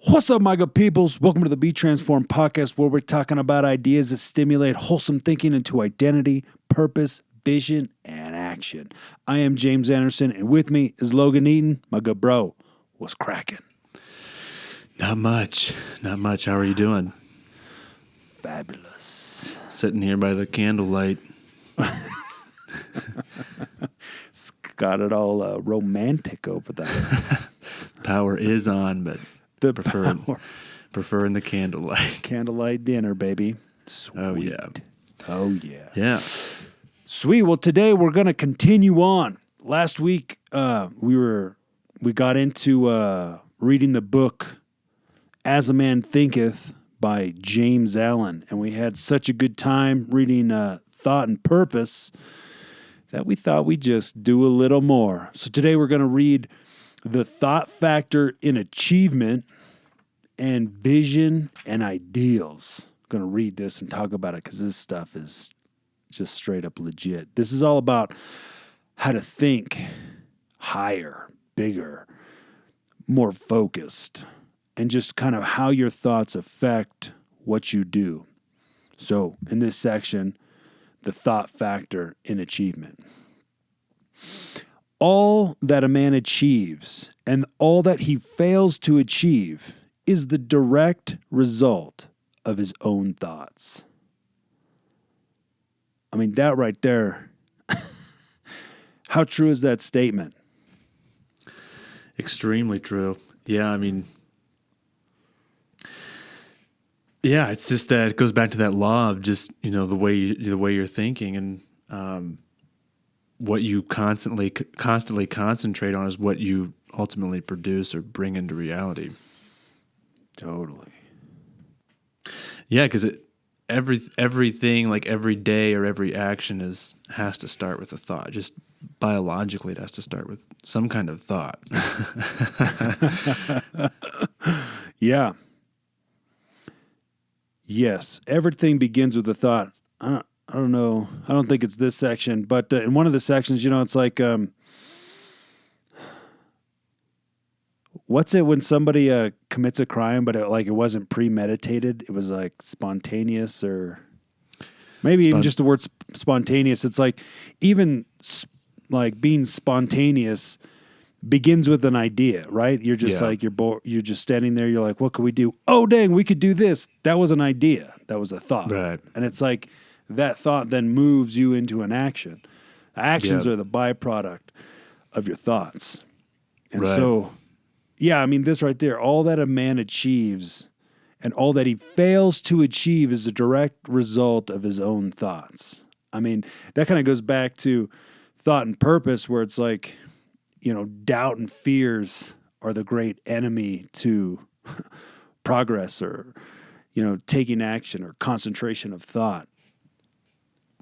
What's up, my good peoples? Welcome to the Be Transformed podcast, where we're talking about ideas that stimulate wholesome thinking into identity, purpose, vision, and action. I am James Anderson, and with me is Logan Eaton, my good bro. What's cracking? Not much. How are you doing? Fabulous. Sitting here by the candlelight. It's got it all romantic over there. Power is on, but preferring the candlelight. Candlelight dinner, baby. Sweet. Oh, yeah. Oh, yeah. Yeah. Sweet. Well, today we're going to continue on. Last week, we got into reading the book A Man Thinketh by James Allen, and we had such a good time reading Thought and Purpose that we thought we'd just do a little more. So today we're going to read The Thought Factor in Achievement and Vision and Ideals. I'm going to read this and talk about it because this stuff is just straight up legit. This is all about how to think higher, bigger, more focused, and just kind of how your thoughts affect what you do. So in this section, the thought factor in achievement. All that a man achieves and all that he fails to achieve is the direct result of his own thoughts. I mean, that right there, how true is that statement? Extremely true. Yeah, I mean, yeah, it's just that it goes back to that law of just, the way you're thinking, and what you constantly concentrate on is what you ultimately produce or bring into reality. Totally. Yeah, because everything, like every day or every action has to start with a thought. Just biologically, it has to start with some kind of thought. Yeah. Yes, everything begins with a thought. I don't know. I don't think it's this section, but in one of the sections, it's like, what's it when somebody commits a crime, but it wasn't premeditated? It was like spontaneous, or maybe even just the word spontaneous. It's like even like being spontaneous begins with an idea, right? You're just like, you're just standing there. You're like, what could we do? Oh, dang, we could do this. That was an idea. That was a thought. Right. And it's like that thought then moves you into an action. Actions are the byproduct of your thoughts. And so, yeah, I mean, this right there, all that a man achieves and all that he fails to achieve is a direct result of his own thoughts. I mean, that kind of goes back to thought and purpose, where it's like, doubt and fears are the great enemy to progress, or, taking action or concentration of thought.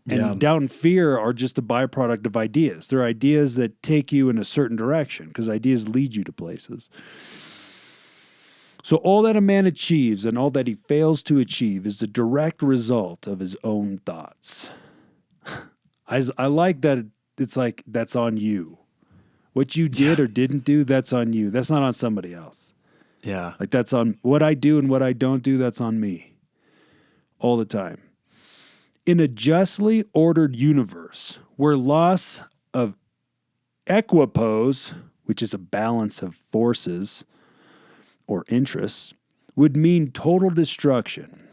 And doubt and fear are just the byproduct of ideas. They're ideas that take you in a certain direction, because ideas lead you to places. So all that a man achieves and all that he fails to achieve is the direct result of his own thoughts. I like that it's like, that's on you. What you did or didn't do, that's on you. That's not on somebody else. Yeah. Like, that's on what I do and what I don't do, that's on me. All the time. In a justly ordered universe where loss of equipoise, which is a balance of forces or interests, would mean total destruction,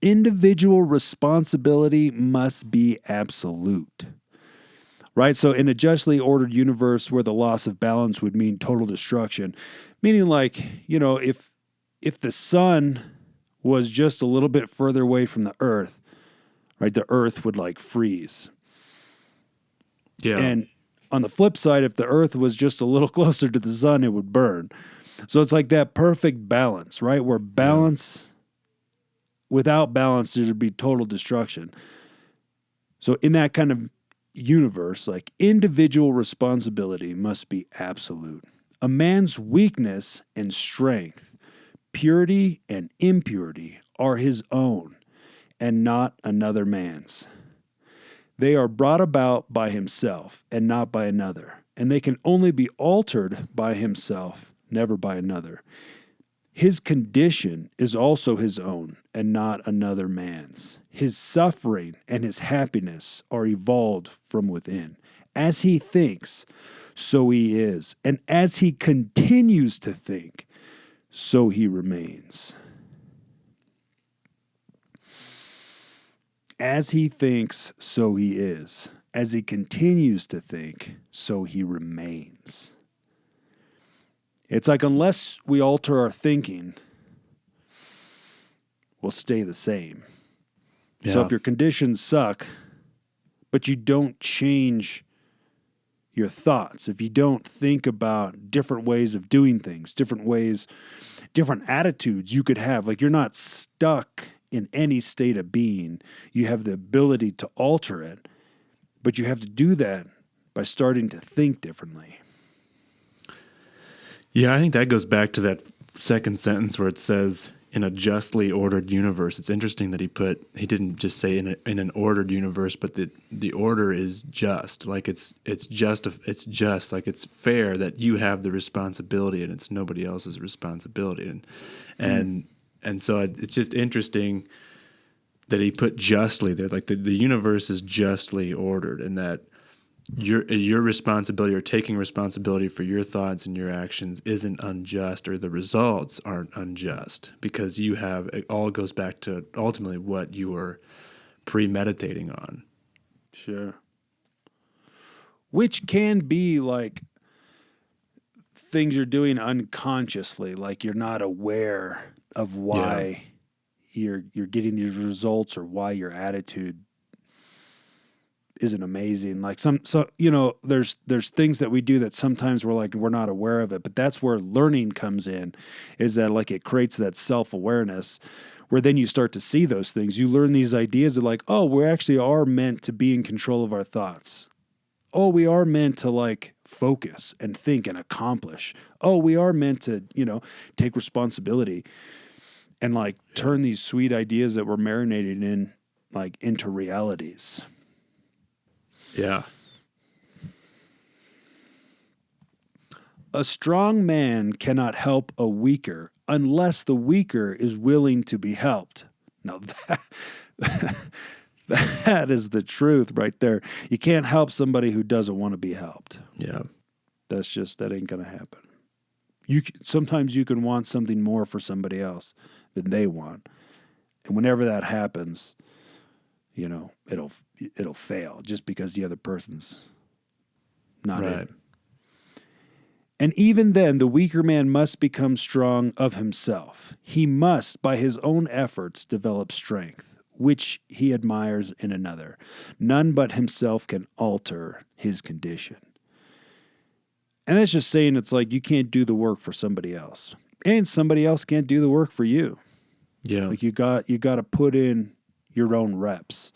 individual responsibility must be absolute. Right? So in a justly ordered universe where the loss of balance would mean total destruction, meaning like, if the sun was just a little bit further away from the earth, right, the earth would like freeze. Yeah. And on the flip side, if the earth was just a little closer to the sun, it would burn. So it's like that perfect balance, right? Where without balance, there'd be total destruction. So in that kind of universe, like, individual responsibility must be absolute. A man's weakness and strength, purity and impurity are his own and not another man's. They are brought about by himself and not by another, and they can only be altered by himself, never by another. His condition is also his own and not another man's. His suffering and his happiness are evolved from within. As he thinks, so he is. And as he continues to think, so he remains. As he thinks, so he is. As he continues to think, so he remains. It's like unless we alter our thinking, we'll stay the same. Yeah. So if your conditions suck, but you don't change your thoughts, if you don't think about different ways of doing things, different ways, different attitudes you could have, like you're not stuck in any state of being. You have the ability to alter it, but you have to do that by starting to think differently. Yeah, I think that goes back to that second sentence where it says, in a justly ordered universe. It's interesting that he didn't just say in an ordered universe, but the order is just. Like it's just, like it's fair that you have the responsibility and it's nobody else's responsibility. And so it's just interesting that he put justly there. Like the universe is justly ordered, and that your responsibility or taking responsibility for your thoughts and your actions isn't unjust, or the results aren't unjust, because it all goes back to ultimately what you were premeditating on. Sure. Which can be like things you're doing unconsciously, like you're not aware of why you're getting these results or why your attitude isn't amazing. Like there's things that we do that sometimes we're not aware of it, but that's where learning comes in, is that like it creates that self-awareness where then you start to see those things. You learn these ideas of like, oh, we actually are meant to be in control of our thoughts. Oh, we are meant to like focus and think and accomplish. Oh, we are meant to, take responsibility and like turn these sweet ideas that we're marinated in like into realities. Yeah. A strong man cannot help a weaker unless the weaker is willing to be helped. Now that is the truth right there. You can't help somebody who doesn't want to be helped. Yeah. That ain't going to happen. Sometimes you can want something more for somebody else than they want. And whenever that happens, it'll fail just because the other person's not right. in. And even then, the weaker man must become strong of himself. He must, by his own efforts, develop strength, which he admires in another. None but himself can alter his condition. And that's just saying it's like you can't do the work for somebody else, and somebody else can't do the work for you. Yeah. Like you got to put in your own reps.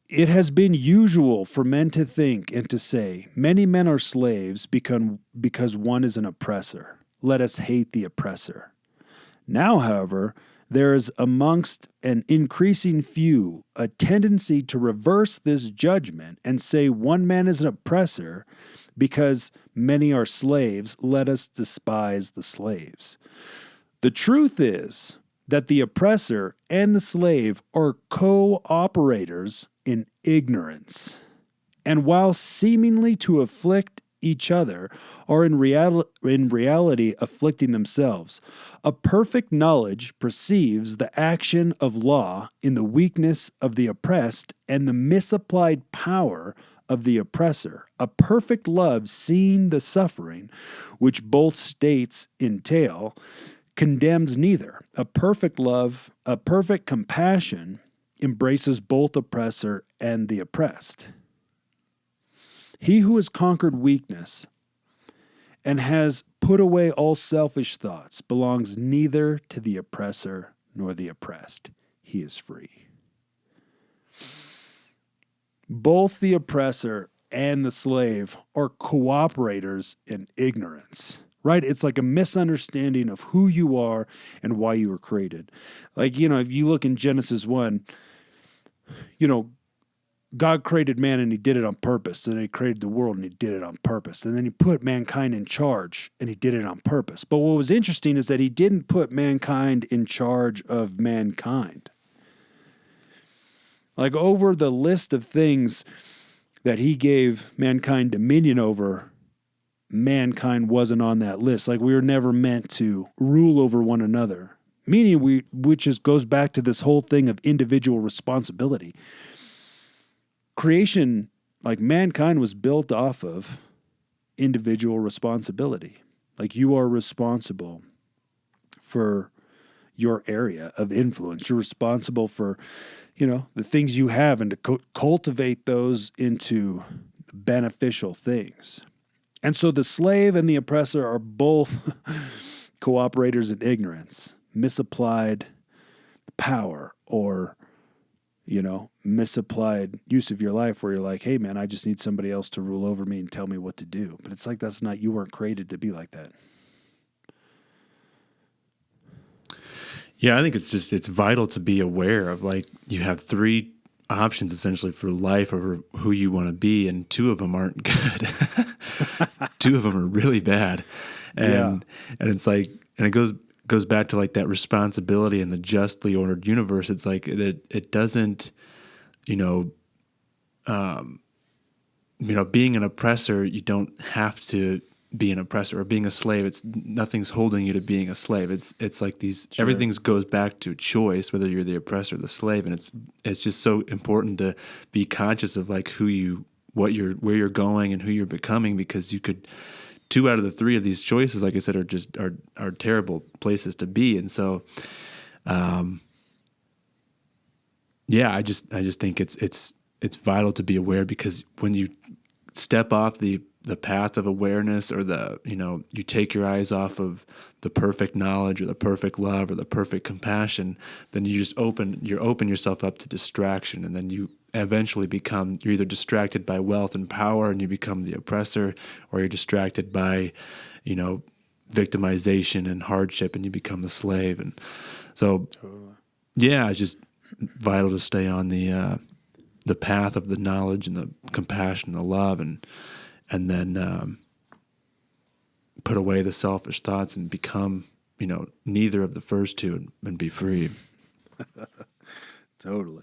It has been usual for men to think and to say, many men are slaves because one is an oppressor. Let us hate the oppressor. Now, however, there is amongst an increasing few a tendency to reverse this judgment and say one man is an oppressor because many are slaves. Let us despise the slaves. The truth is that the oppressor and the slave are co-operators in ignorance, and while seemingly to afflict each other, are in reality afflicting themselves. A perfect knowledge perceives the action of law in the weakness of the oppressed and the misapplied power of the oppressor. A perfect love, seeing the suffering which both states entail, condemns neither. A perfect love, a perfect compassion, embraces both oppressor and the oppressed. He who has conquered weakness and has put away all selfish thoughts belongs neither to the oppressor nor the oppressed. He is free. Both the oppressor and the slave are cooperators in ignorance. Right? It's like a misunderstanding of who you are and why you were created. Like, if you look in Genesis 1, God created man and he did it on purpose. And then he created the world and he did it on purpose. And then he put mankind in charge and he did it on purpose. But what was interesting is that he didn't put mankind in charge of mankind. Like over the list of things that he gave mankind dominion over, mankind wasn't on that list. Like we were never meant to rule over one another. Meaning which goes back to this whole thing of individual responsibility. Creation, like mankind was built off of individual responsibility. Like you are responsible for your area of influence. You're responsible for, the things you have and to cultivate those into beneficial things. And so the slave and the oppressor are both cooperators in ignorance, misapplied power, or misapplied use of your life where you're like, hey man, I just need somebody else to rule over me and tell me what to do. But it's like, you weren't created to be like that. Yeah, I think it's vital to be aware of, like, you have three options essentially for life or who you want to be, and two of them aren't good. Two of them are really bad. And it's like, and it goes back to like that responsibility in the justly ordered universe. It's like it doesn't, being an oppressor, you don't have to be an oppressor, or being a slave. Nothing's holding you to being a slave. It's like everything goes back to choice, whether you're the oppressor or the slave. And it's just so important to be conscious of like where you're going and who you're becoming, because you could, 2 out of the 3 of these choices, like I said, are terrible places to be. And so, I just think it's vital to be aware, because when you step off the path of awareness, or you take your eyes off of the perfect knowledge or the perfect love or the perfect compassion, then you open yourself up to distraction. And then you eventually you're either distracted by wealth and power and you become the oppressor, or you're distracted by, victimization and hardship and you become the slave. And so, it's just vital to stay on the path of the knowledge and the compassion and the love, and then put away the selfish thoughts and become, neither of the first two, and be free. Totally.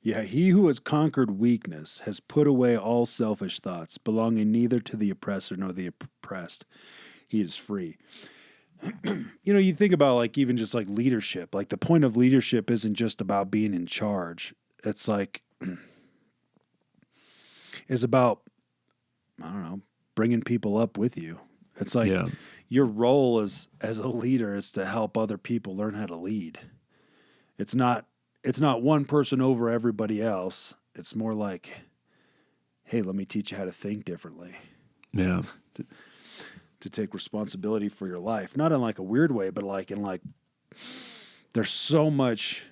Yeah, he who has conquered weakness has put away all selfish thoughts, belonging neither to the oppressor nor the oppressed. He is free. You think about like even just like leadership. Like the point of leadership isn't just about being in charge. It's like, it's about, I don't know, bringing people up with you. It's like your role as a leader is to help other people learn how to lead. It's not one person over everybody else. It's more like, hey, let me teach you how to think differently. Yeah. To take responsibility for your life. Not in like a weird way, but like in like, there's so much,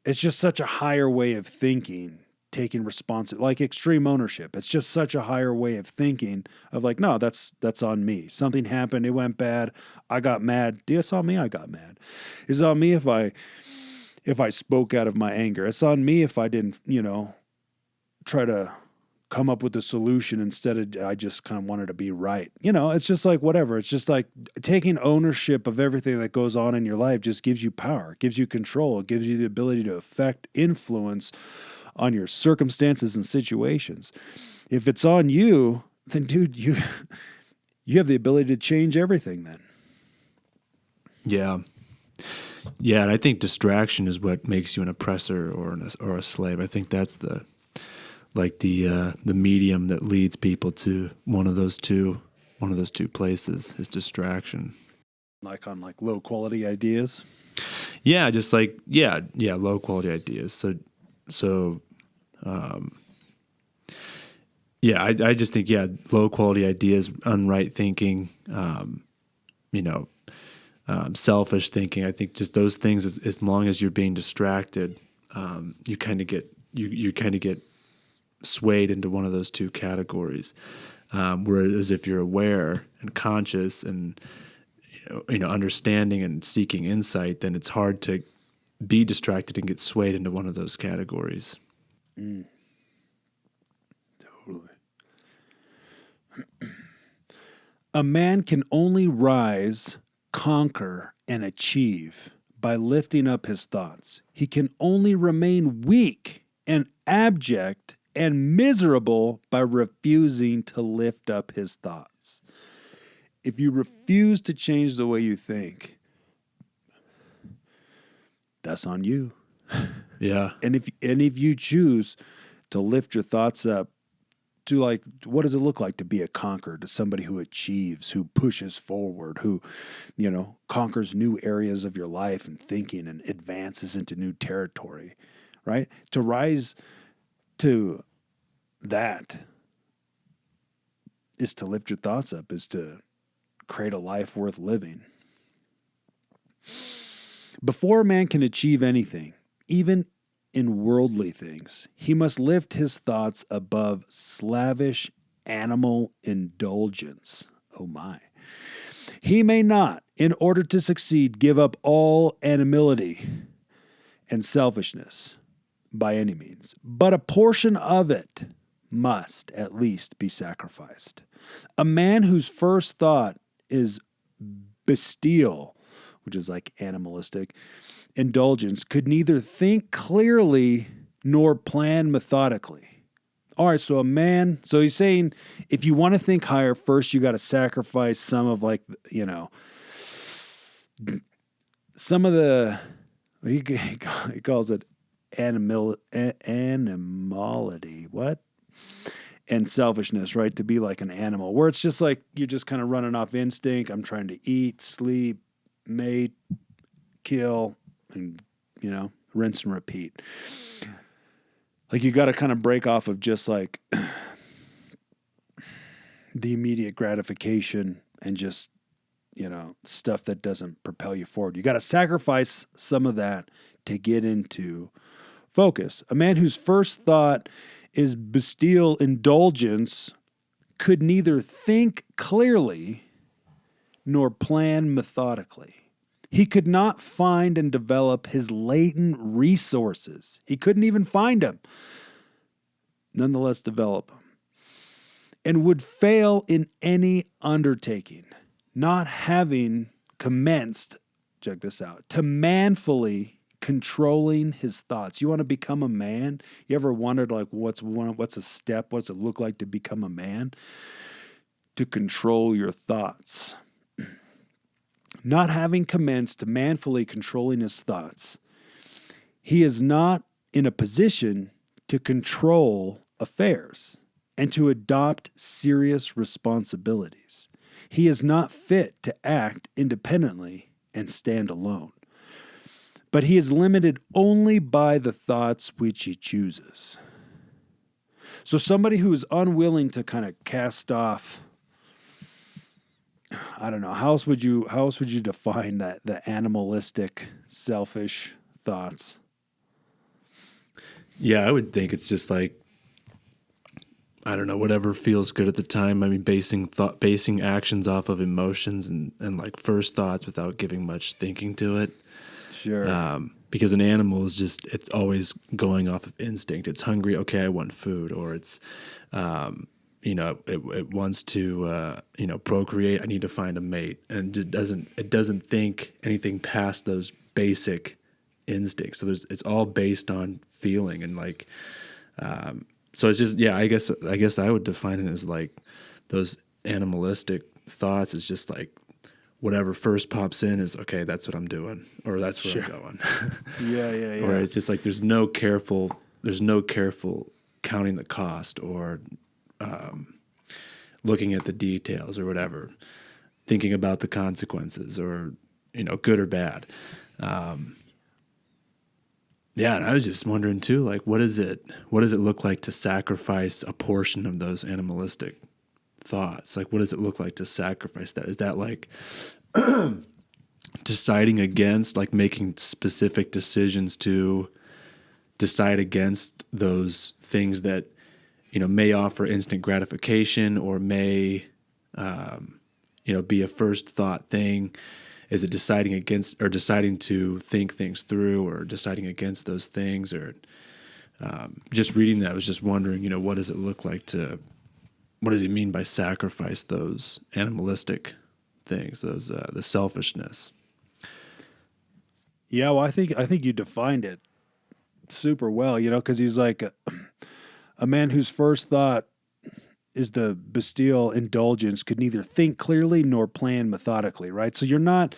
it's just such a higher way of thinking, taking responsibility, like extreme ownership. It's just such a higher way of thinking of like, no, that's on me. Something happened. It went bad. I got mad. It's on me. I got mad. It's on me if I spoke out of my anger. It's on me if I didn't, try to come up with a solution instead of I just kind of wanted to be right. It's just like whatever. It's just like taking ownership of everything that goes on in your life just gives you power, gives you control, it gives you the ability to affect influence on your circumstances and situations. If it's on you, then dude, you have the ability to change everything then. Yeah. Yeah, and I think distraction is what makes you an oppressor or a slave. I think that's the medium that leads people to one of those two places is distraction. Like on like low quality ideas. Yeah, just like low quality ideas. I just think low quality ideas, unright thinking, selfish thinking. I think just those things, as long as you're being distracted, you kind of get swayed into one of those two categories. Whereas if you're aware and conscious and understanding and seeking insight, then it's hard to be distracted and get swayed into one of those categories. A man can only rise, conquer, and achieve by lifting up his thoughts. He can only remain weak and abject and miserable by refusing to lift up his thoughts. If you refuse to change the way you think, that's on you. Yeah. And if you choose to lift your thoughts up to, like, what does it look like to be a conqueror, to somebody who achieves, who pushes forward, who, conquers new areas of your life and thinking and advances into new territory, right? To rise to that is to lift your thoughts up, is to create a life worth living. Before a man can achieve anything, even in worldly things, he must lift his thoughts above slavish animal indulgence. Oh my. He may not, in order to succeed, give up all animality and selfishness by any means, but a portion of it must at least be sacrificed. A man whose first thought is bestial, which is like animalistic, indulgence, could neither think clearly nor plan methodically. All right, so he's saying if you want to think higher, first you got to sacrifice some of, like, some of the, he calls it animality, what? And selfishness, right? To be like an animal, where it's just like you're just kind of running off instinct. I'm trying to eat, sleep, mate, kill, and, rinse and repeat. Like, you got to kind of break off of just like the immediate gratification and just, stuff that doesn't propel you forward. You got to sacrifice some of that to get into focus. A man whose first thought is bestial indulgence could neither think clearly nor plan methodically. He could not find and develop his latent resources. He couldn't even find them, nonetheless develop them, and would fail in any undertaking, not having commenced, check this out, to manfully controlling his thoughts. You want to become a man? You ever wondered, like, what's a step? What's it look like to become a man? To control your thoughts. Not having commenced to manfully controlling his thoughts, he is not in a position to control affairs and to adopt serious responsibilities. He is not fit to act independently and stand alone. But he is limited only by the thoughts which he chooses. So somebody who is unwilling to kind of cast off, I don't know, how else would you define that, the animalistic, selfish thoughts? Yeah, I would think it's just like, I don't know, whatever feels good at the time. I mean, basing actions off of emotions and like first thoughts without giving much thinking to it. Sure. Because an animal is just, it's always going off of instinct. It's hungry. Okay, I want food. Or it's, it wants to, procreate. I need to find a mate. And it doesn't think anything past those basic instincts. So it's all based on feeling and like, so it's just, yeah, I guess I would define it as like those animalistic thoughts is just like whatever first pops in is, okay, that's what I'm doing, or that's where I'm going. Yeah. Or it's just like there's no careful counting the cost or looking at the details or whatever, thinking about the consequences or, good or bad. Yeah, and I was just wondering too, like, what does it look like to sacrifice a portion of those animalistic thoughts? Like, what does it look like to sacrifice that? Is that like deciding against, like making specific decisions to decide against those things that, may offer instant gratification or may, be a first thought thing? Is it deciding against or deciding to think things through or deciding against those things? Or just reading that, I was just wondering, what does it look like to what does he mean by sacrifice those animalistic things, those the selfishness? Yeah, well, I think you defined it super well, because he's like a man whose first thought is the bestial indulgence could neither think clearly nor plan methodically, right? So you're not,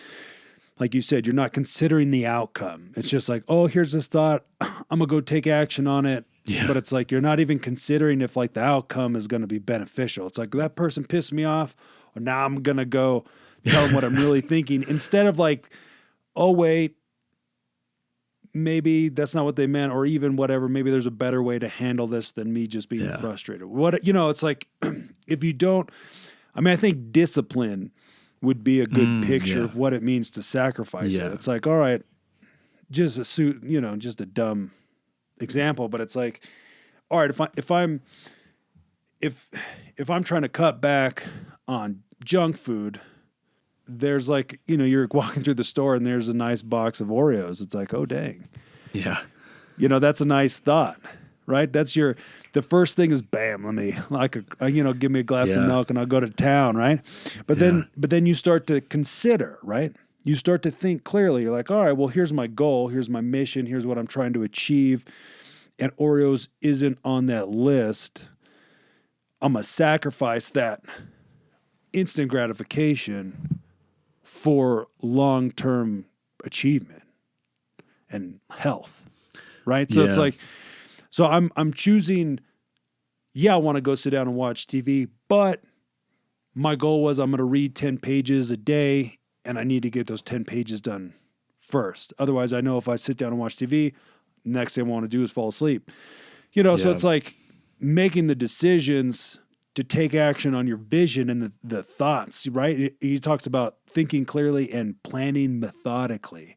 like you said, you're not considering the outcome. It's just like, oh, here's this thought, I'm gonna go take action on it. Yeah. But it's like you're not even considering if like the outcome is going to be beneficial. It's like that person pissed me off, or now I'm going to go tell them what I'm really thinking, instead of like, oh wait, maybe that's not what they meant, or even whatever, maybe there's a better way to handle this than me just being frustrated. It's like if you don't, I think discipline would be a good picture of what it means to sacrifice it. It's like, all right, just just a dumb example, but it's like, all right, if I'm trying to cut back on junk food, there's like, you're walking through the store and there's a nice box of Oreos. It's like, oh dang. Yeah. That's a nice thought, right? The first thing is bam, let me give me a glass of milk and I'll go to town, right? But then you start to consider, right? You start to think clearly. You're like, all right, well, here's my goal. Here's my mission. Here's what I'm trying to achieve. And Oreos isn't on that list. I'm going to sacrifice that instant gratification for long-term achievement and health, right? So it's like, so I'm choosing, I want to go sit down and watch TV, but my goal was I'm going to read 10 pages a day, and I need to get those 10 pages done first. Otherwise, I know if I sit down and watch TV, next thing I want to do is fall asleep. So it's like making the decisions to take action on your vision and the thoughts, right? He talks about thinking clearly and planning methodically.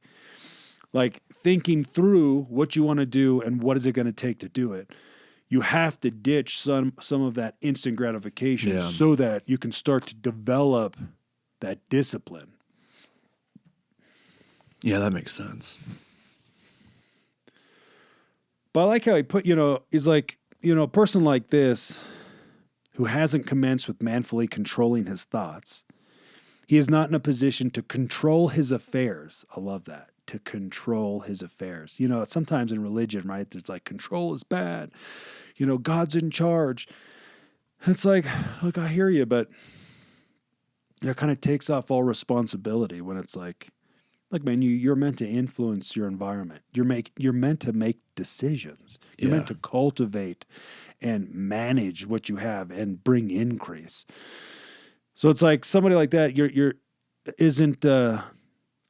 Like thinking through what you want to do and what is it going to take to do it. You have to ditch some of that instant gratification so that you can start to develop that discipline. Yeah, that makes sense. But I like how he put, he's like, a person like this who hasn't commenced with manfully controlling his thoughts, he is not in a position to control his affairs. I love that. To control his affairs. Sometimes in religion, right, it's like control is bad. God's in charge. It's like, look, I hear you, but that kind of takes off all responsibility when it's like, man, you're meant to influence your environment. You're meant to make decisions. You're meant to cultivate and manage what you have and bring increase. So it's like somebody like that, you're isn't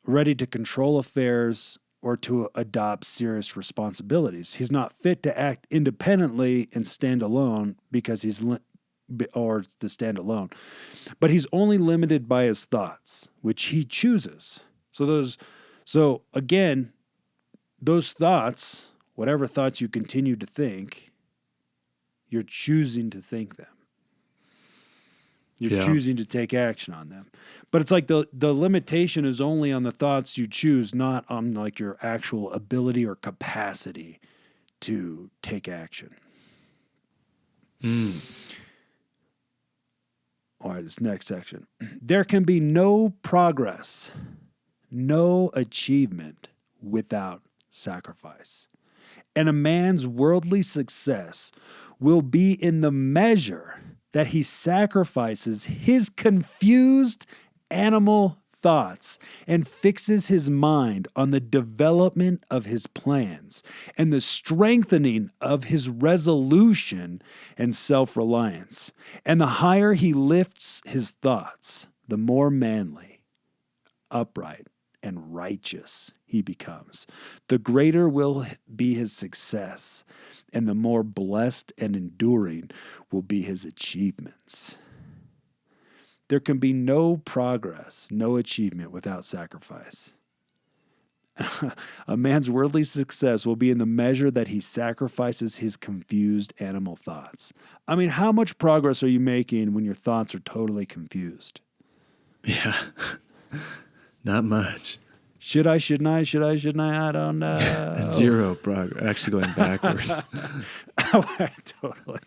ready to control affairs or to adopt serious responsibilities. He's not fit to act independently and stand alone because or to stand alone. But he's only limited by his thoughts, which he chooses. So again, those thoughts, whatever thoughts you continue to think, you're choosing to think them. You're choosing to take action on them. But it's like the limitation is only on the thoughts you choose, not on like your actual ability or capacity to take action. All right, this next section. There can be no progress, no achievement without sacrifice. And a man's worldly success will be in the measure that he sacrifices his confused animal thoughts and fixes his mind on the development of his plans and the strengthening of his resolution and self-reliance. And the higher he lifts his thoughts, the more manly, upright, and righteous he becomes. The greater will be his success, and the more blessed and enduring will be his achievements. There can be no progress, no achievement without sacrifice. A man's worldly success will be in the measure that he sacrifices his confused animal thoughts. I mean, how much progress are you making when your thoughts are totally confused? Yeah, not much. Should I, shouldn't I? I don't know. Zero progress. Actually going backwards. Totally.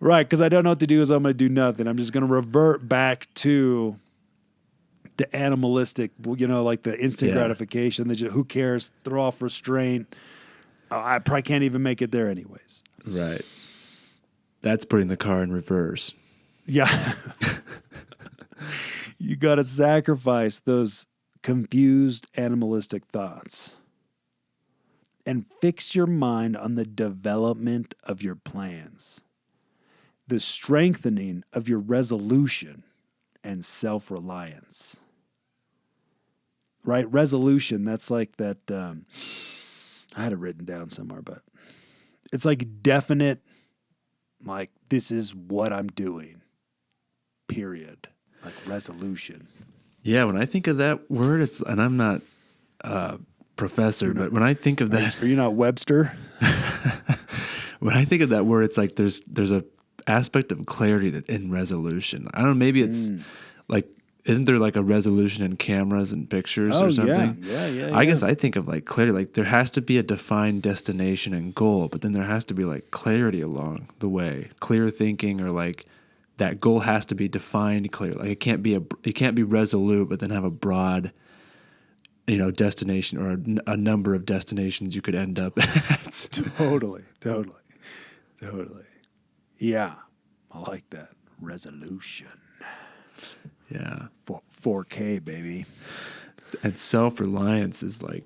Right, because I don't know what to do, so I'm going to do nothing. I'm just going to revert back to the animalistic, like the instant Yeah. gratification. Who cares? Throw off restraint. I probably can't even make it there anyways. Right. That's putting the car in reverse. Yeah. You got to sacrifice those confused animalistic thoughts and fix your mind on the development of your plans, the strengthening of your resolution and self-reliance. Right? Resolution, that's like that, I had it written down somewhere, but it's like definite, like this is what I'm doing, period. Like resolution. Yeah, when I think of that word, and I'm not a professor, but when I think of that, Are you not Webster? when I think of that word, it's like there's a aspect of clarity that in resolution. I don't know, maybe it's like, isn't there like a resolution in cameras and pictures or something? Yeah. I guess I think of like clarity, like there has to be a defined destination and goal, but then there has to be like clarity along the way, clear thinking, or like that goal has to be defined clearly. Like it can't be resolute, but then have a broad, destination or a number of destinations you could end up at. Totally. Yeah, I like that. Resolution. Yeah. 4K, baby. And self-reliance is like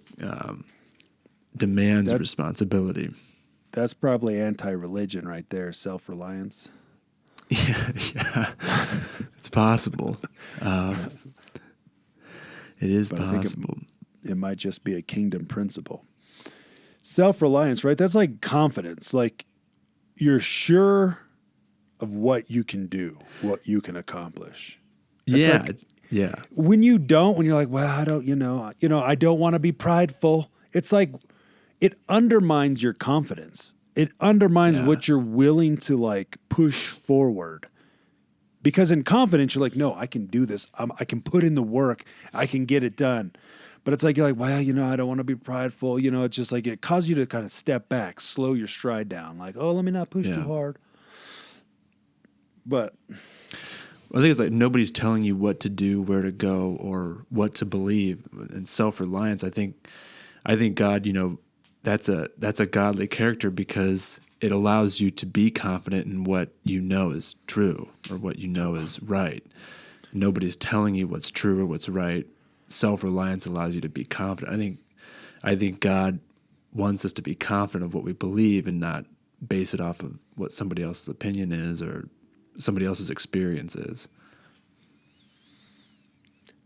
demands responsibility. That's probably anti-religion right there, self-reliance. Yeah. It's possible. It is possible. It might just be a kingdom principle. Self-reliance, right? That's like confidence. Like you're sure of what you can do, what you can accomplish. It's yeah. When you're like, well, I don't, I don't want to be prideful. It's like it undermines your confidence. It undermines what you're willing to like push forward. Because in confidence, you're like, no, I can do this. I can put in the work. I can get it done. But it's like, you're like, well, I don't want to be prideful. It's just like it causes you to kind of step back, slow your stride down. Like, oh, let me not push too hard. But I think it's like nobody's telling you what to do, where to go, or what to believe. And self-reliance, I think God, that's a godly character because it allows you to be confident in what you know is true or what you know is right. Nobody's telling you what's true or what's right. Self-reliance allows you to be confident. I think God wants us to be confident of what we believe and not base it off of what somebody else's opinion is or somebody else's experience is.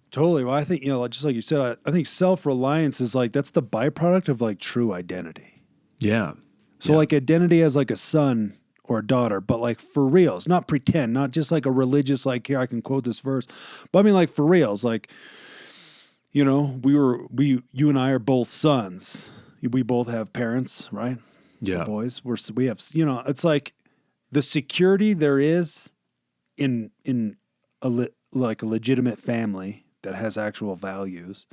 Totally. Well, I think, just like you said, I think self-reliance is like, that's the byproduct of like true identity. Yeah. So like identity as like a son or a daughter, but like for reals, not pretend, not just like a religious, like here, I can quote this verse, but I mean like for reals, like, you and I are both sons. We both have parents, right? Yeah. We're boys. We have, it's like the security there is in like a legitimate family that has actual values,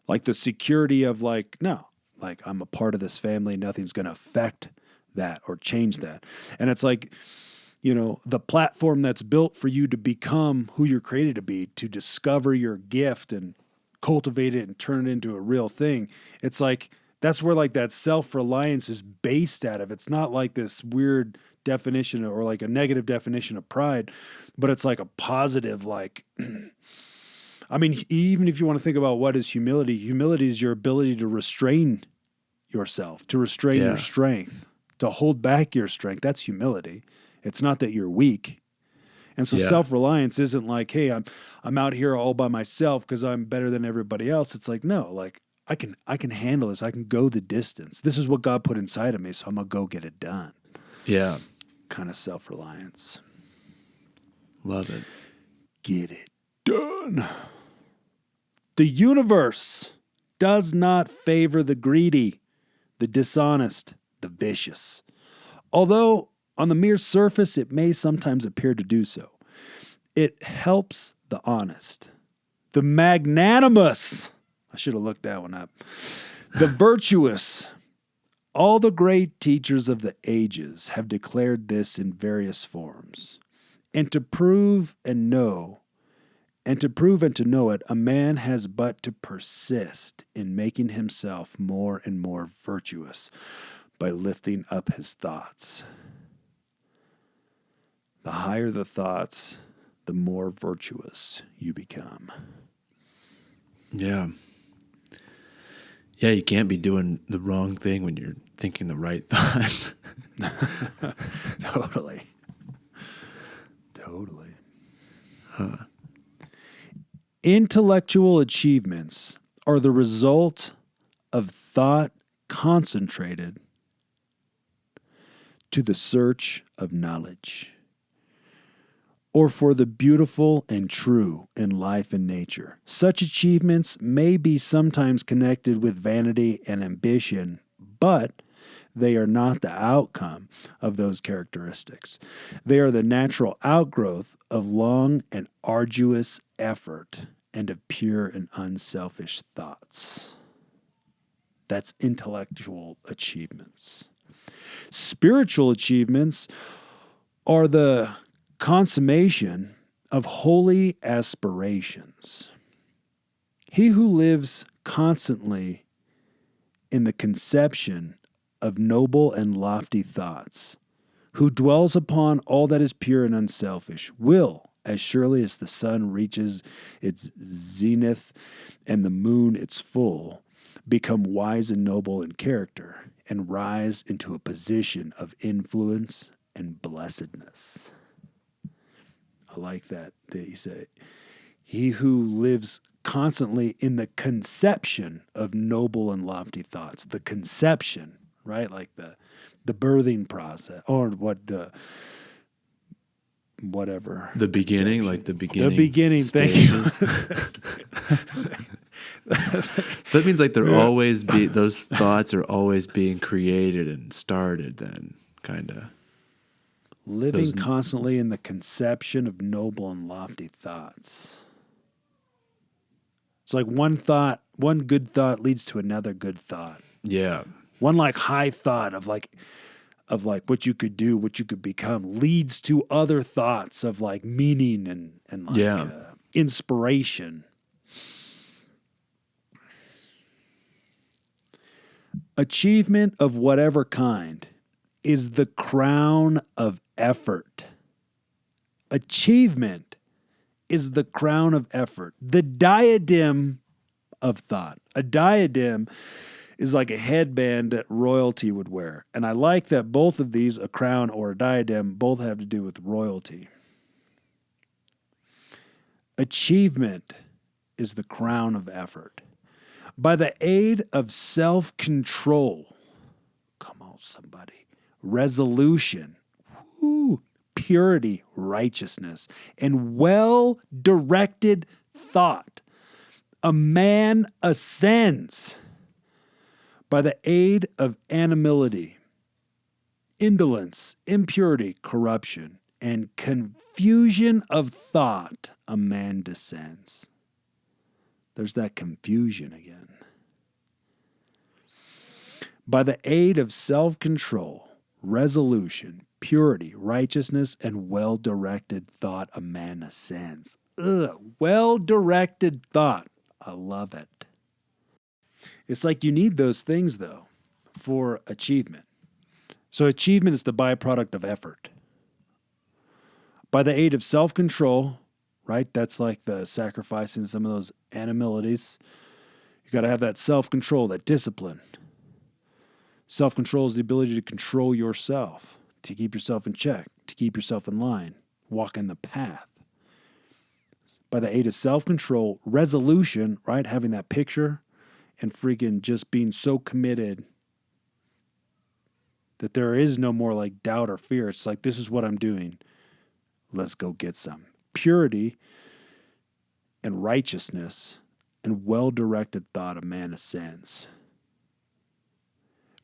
like the security of like, no, like I'm a part of this family. Nothing's going to affect that or change that. And it's like, the platform that's built for you to become who you're created to be, to discover your gift and cultivate it and turn it into a real thing. It's like, that's where like that self-reliance is based out of. It's not like this weird definition or like a negative definition of pride, but it's like a positive, like, I mean, even if you want to think about what is humility is your ability to restrain yourself, to restrain your strength, to hold back your strength. That's humility. It's not that you're weak. And so self-reliance isn't like, hey, I'm out here all by myself because I'm better than everybody else. It's like, no, like I can handle this. I can go the distance. This is what God put inside of me, so I'm going to go get it done. Yeah. Kind of self-reliance. Love it. Get it done. The universe does not favor the greedy, the dishonest, the vicious. Although on the mere surface, it may sometimes appear to do so. It helps the honest, the magnanimous. I should have looked that one up. The virtuous, All the great teachers of the ages have declared this in various forms. And to prove and to know it, a man has but to persist in making himself more and more virtuous by lifting up his thoughts. The higher the thoughts, the more virtuous you become. Yeah. Yeah, you can't be doing the wrong thing when you're thinking the right thoughts. Totally. Huh. Intellectual achievements are the result of thought concentrated to the search of knowledge, or for the beautiful and true in life and nature. Such achievements may be sometimes connected with vanity and ambition, but they are not the outcome of those characteristics. They are the natural outgrowth of long and arduous effort and of pure and unselfish thoughts. That's intellectual achievements. Spiritual achievements are the consummation of holy aspirations. He who lives constantly in the conception of noble and lofty thoughts, who dwells upon all that is pure and unselfish, will, as surely as the sun reaches its zenith and the moon its full, become wise and noble in character and rise into a position of influence and blessedness. I like that he said, he who lives constantly in the conception of noble and lofty thoughts, the conception, right? Like the birthing process, or whatever. The beginning, conception. like the beginning. The beginning, stages. Thank you. So that means like those thoughts are always being created and started then, kind of. Living constantly in the conception of noble and lofty thoughts. It's like one good thought leads to another good thought. Yeah. One like high thought of like what you could do, what you could become, leads to other thoughts of like meaning and like inspiration. Achievement of whatever kind is the crown of effort. Achievement is the crown of effort, the diadem of thought. A diadem is like a headband that royalty would wear. And I like that both of these, a crown or a diadem, both have to do with royalty. Achievement is the crown of effort. By the aid of self-control, come on, somebody, resolution, purity, righteousness, and well-directed thought, a man ascends. By the aid of animality, indolence, impurity, corruption, and confusion of thought, a man descends. There's that confusion again. By the aid of self-control, resolution, purity, righteousness, and well-directed thought, a man ascends. Well-directed thought. I love it. It's like you need those things, though, for achievement. So achievement is the byproduct of effort. By the aid of self-control, right? That's like the sacrificing some of those animalities. You got to have that self-control, that discipline. Self-control is the ability to control yourself, to keep yourself in check, to keep yourself in line, walk in the path. By the aid of self-control, resolution, right? Having that picture and freaking just being so committed that there is no more like doubt or fear. It's like, this is what I'm doing. Let's go get some. Purity and righteousness and well-directed thought, a man ascends.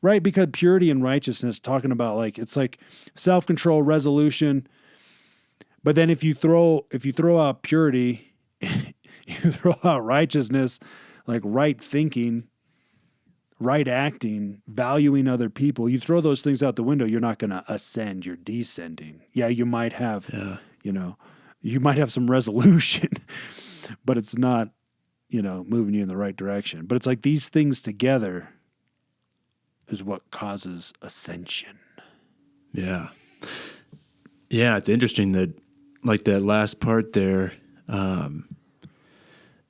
Right? Because purity and righteousness, talking about like, it's like self-control, resolution. But then if you throw out purity, you throw out righteousness, like right thinking, right acting, valuing other people, you throw those things out the window, you're not going to ascend, you're descending. Yeah, you might have, you might have some resolution, but it's not, moving you in the right direction. But it's like these things together is what causes ascension. Yeah. Yeah, it's interesting that, like that last part there,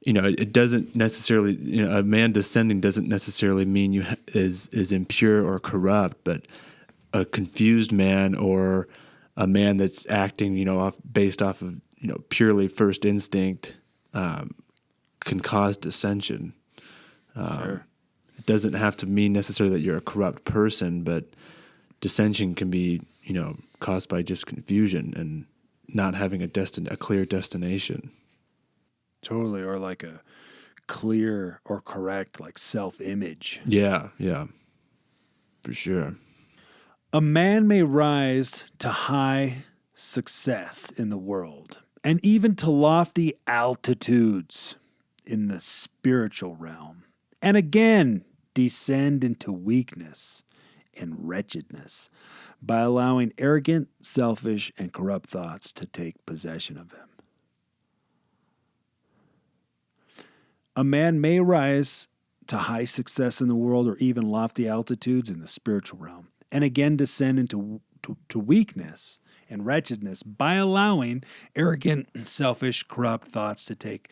it doesn't necessarily, a man descending doesn't necessarily mean is impure or corrupt, but a confused man or a man that's acting, based off of, purely first instinct, can cause dissension. Sure. It doesn't have to mean necessarily that you're a corrupt person, but dissension can be, caused by just confusion and not having a clear destination. Totally. Or like a clear or correct, like self-image. Yeah, for sure. A man may rise to high success in the world and even to lofty altitudes in the spiritual realm, and again descend into weakness and wretchedness by allowing arrogant, selfish, and corrupt thoughts to take possession of him. A man may rise to high success in the world or even lofty altitudes in the spiritual realm, and again descend into weakness and wretchedness by allowing arrogant, selfish, corrupt thoughts to take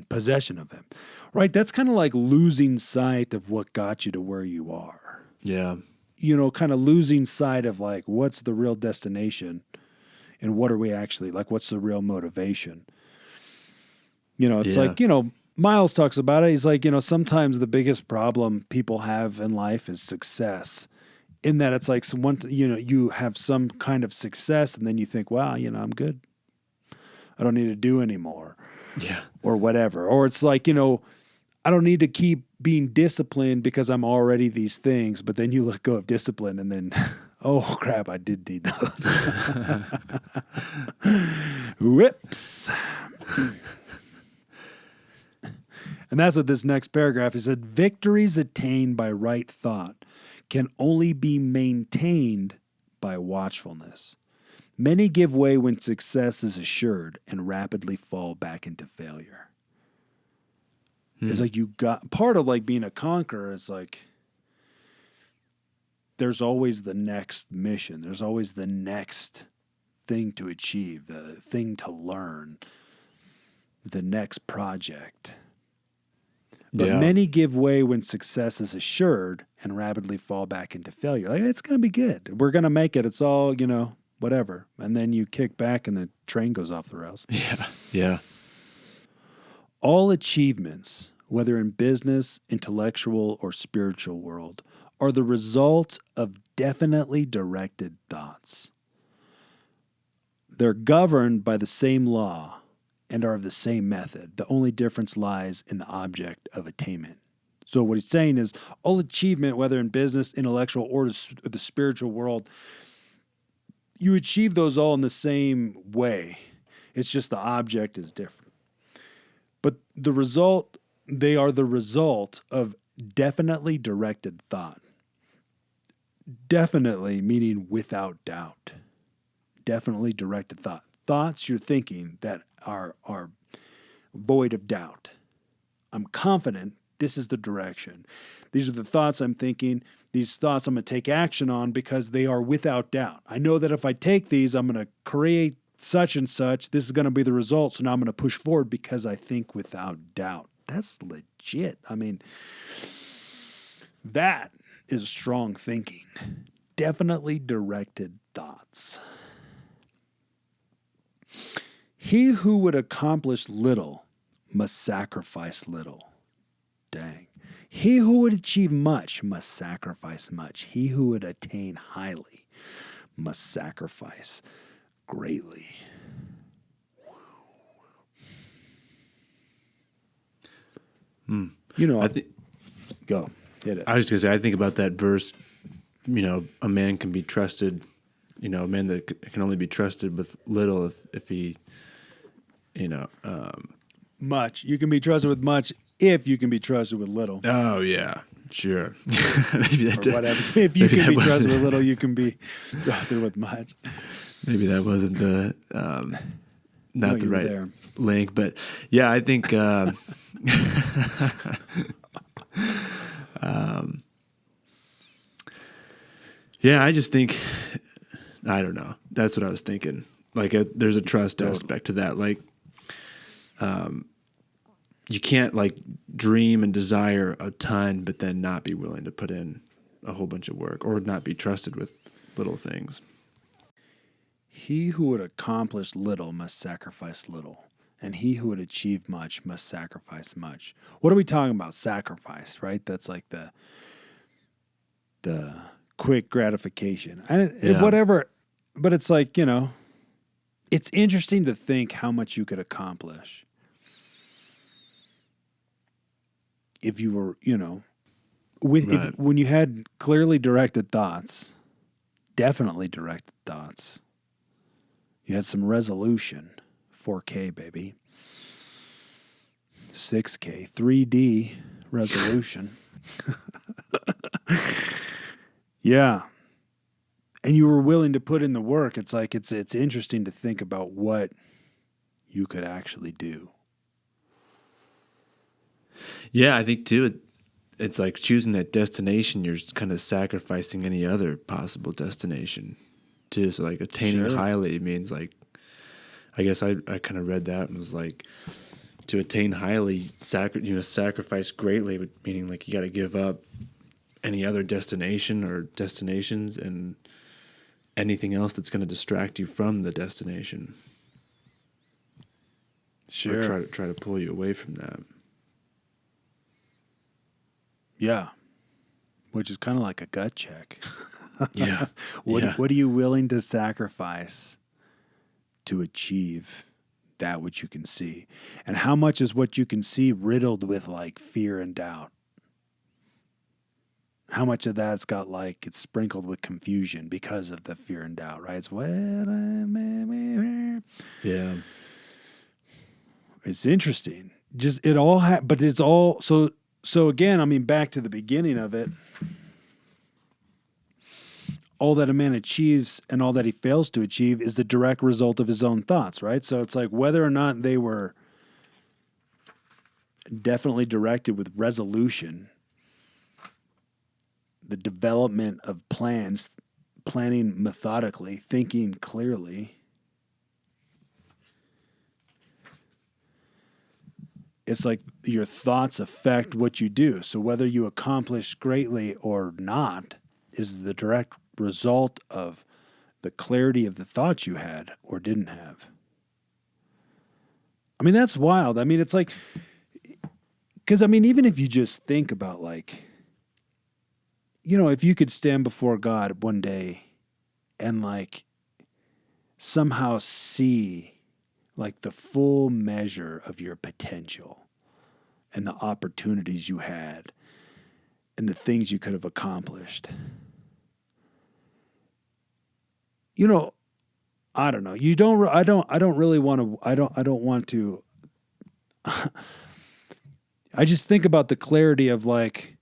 possession of him. Right? That's kind of like losing sight of what got you to where you are. Yeah. Kind of losing sight of like, what's the real destination and what are we actually, like, what's the real motivation? It's like, Miles talks about it. He's like, sometimes the biggest problem people have in life is success. In that it's like you have some kind of success and then you think, wow, I'm good. I don't need to do anymore. Yeah. Or whatever. Or it's like, I don't need to keep being disciplined because I'm already these things. But then you let go of discipline and then, oh crap, I did need those. Whoops. And that's what this next paragraph is. That victories attained by right thought can only be maintained by watchfulness. Many give way when success is assured and rapidly fall back into failure. It's like part of like being a conqueror is like there's always the next mission. There's always the next thing to achieve, the thing to learn, the next project. But many give way when success is assured and rapidly fall back into failure. Like, it's going to be good. We're going to make it. It's all, whatever. And then you kick back and the train goes off the rails. Yeah. All achievements, whether in business, intellectual, or spiritual world, are the result of definitely directed thoughts. They're governed by the same law and are of the same method. The only difference lies in the object of attainment. So what he's saying is all achievement, whether in business, intellectual, or the spiritual world, you achieve those all in the same way. It's just the object is different. But they are the result of definitely directed thought. Definitely meaning without doubt. Definitely directed thought. Thoughts you're thinking that are void of doubt. I'm confident this is the direction. These are the thoughts I'm thinking. These thoughts I'm going to take action on because they are without doubt. I know that if I take these, I'm going to create such and such. This is going to be the result. So now I'm going to push forward because I think without doubt. That's legit. I mean, that is strong thinking. Definitely directed thoughts. He who would accomplish little must sacrifice little. Dang. He who would achieve much must sacrifice much. He who would attain highly must sacrifice greatly. Go. Hit it. I was just going to say, I think about that verse, a man can be trusted, a man that can only be trusted with little if he, much. You can be trusted with much if you can be trusted with little. Oh, yeah, Sure. Maybe that or whatever. If you maybe can that be trusted wasn't- with little, you can be trusted with much. Maybe that wasn't the No, not the you were right there. link, but yeah, I think yeah, I just think I don't know. That's what I was thinking. Like, there's a trust aspect to that. Like, you can't like dream and desire a ton, but then not be willing to put in a whole bunch of work or not be trusted with little things. He who would accomplish little must sacrifice little, and he who would achieve much must sacrifice much. What are we talking about? Sacrifice, right? That's like the quick gratification. And Yeah. whatever, but it's like, it's interesting to think how much you could accomplish if you were, Right. when you had clearly directed thoughts, definitely directed thoughts. You had some resolution, 4K, baby. 6K, 3D resolution. Yeah. And you were willing to put in the work. It's like, it's interesting to think about what you could actually do. Yeah, I think too. It's like choosing that destination. You're kind of sacrificing any other possible destination, too. So like attaining Sure. highly means like, I guess I kind of read that and was like, to attain highly, sacrifice greatly, meaning like you got to give up any other destination or destinations and anything else that's going to distract you from the destination. Sure. Or try to pull you away from that. Yeah. Which is kind of like a gut check. Yeah. What are you willing to sacrifice to achieve that which you can see? And how much is what you can see riddled with like fear and doubt? How much of that's got like it's sprinkled with confusion because of the fear and doubt, right? It's Yeah. It's interesting. Just it all but it's all so again, I mean back to the beginning of it. All that a man achieves and all that he fails to achieve is the direct result of his own thoughts, right? So it's like whether or not they were definitely directed with resolution, the development of plans, planning methodically, thinking clearly. It's like your thoughts affect what you do. So whether you accomplish greatly or not is the direct result of the clarity of the thoughts you had or didn't have. I mean, that's wild. I mean, it's like, because I mean, even if you just think about like, if you could stand before God one day and like somehow see like the full measure of your potential and the opportunities you had and the things you could have accomplished. I don't know. I don't really want to, I don't want to, I just think about the clarity of like,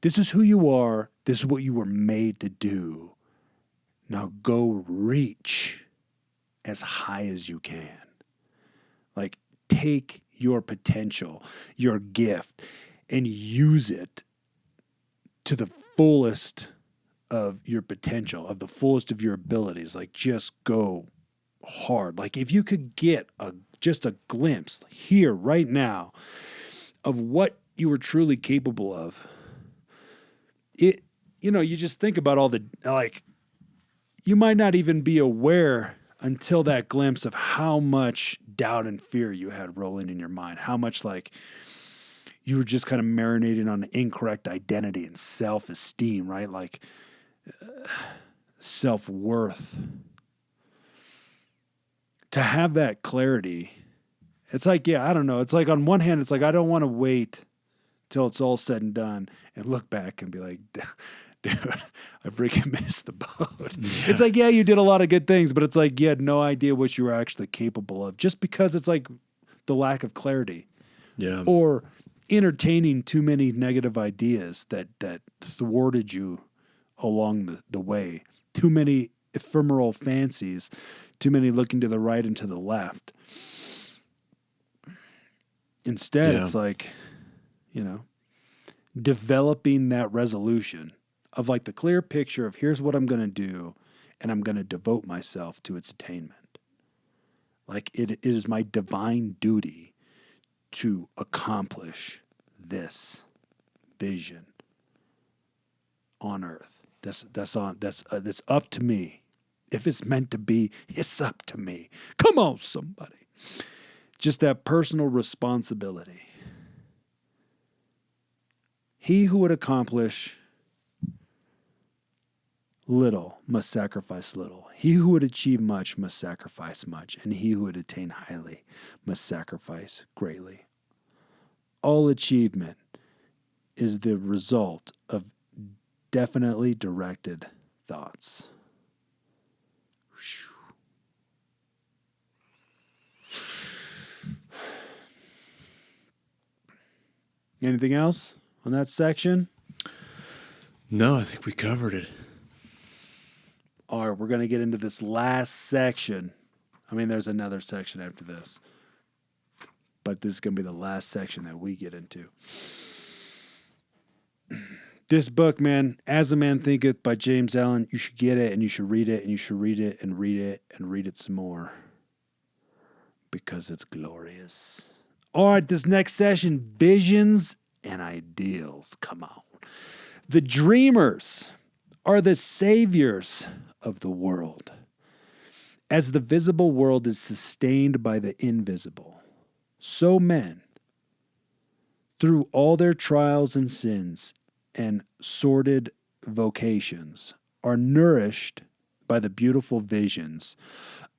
this is who you are. This is what you were made to do. Now go reach as high as you can. Like take your potential, your gift, and use it to the fullest of your potential, of the fullest of your abilities. Like just go hard. Like if you could get just a glimpse here right now of what you were truly capable of, you just think about all the, like, you might not even be aware until that glimpse of how much doubt and fear you had rolling in your mind, how much like you were just kind of marinating on incorrect identity and self-esteem, right? Like self-worth. To have that clarity, it's like, yeah, I don't know. It's like on one hand, it's like, I don't want to wait till it's all said and done and look back and be like, dude, I freaking missed the boat. Yeah. It's like, yeah, you did a lot of good things, but it's like you had no idea what you were actually capable of just because it's like the lack of clarity. Yeah. Or entertaining too many negative ideas that thwarted you along the way. Too many ephemeral fancies, too many looking to the right and to the left. Instead, Yeah. it's like, developing that resolution of like the clear picture of here's what I'm going to do, and I'm going to devote myself to its attainment. Like it is my divine duty to accomplish this vision on earth. That's up to me. If it's meant to be, it's up to me. Come on, somebody. Just that personal responsibility. He who would accomplish little must sacrifice little. He who would achieve much must sacrifice much. And he who would attain highly must sacrifice greatly. All achievement is the result of definitely directed thoughts. Anything else on that section? No, I think we covered it. All right, we're going to get into this last section. I mean, there's another section after this, but this is going to be the last section that we get into. This book, man, As a Man Thinketh by James Allen, you should get it and you should read it and you should read it and read it and read it some more because it's glorious. All right, this next session, visions and ideals. Come on. The dreamers are the saviors of the world, as the visible world is sustained by the invisible. So men, through all their trials and sins and sordid vocations, are nourished by the beautiful visions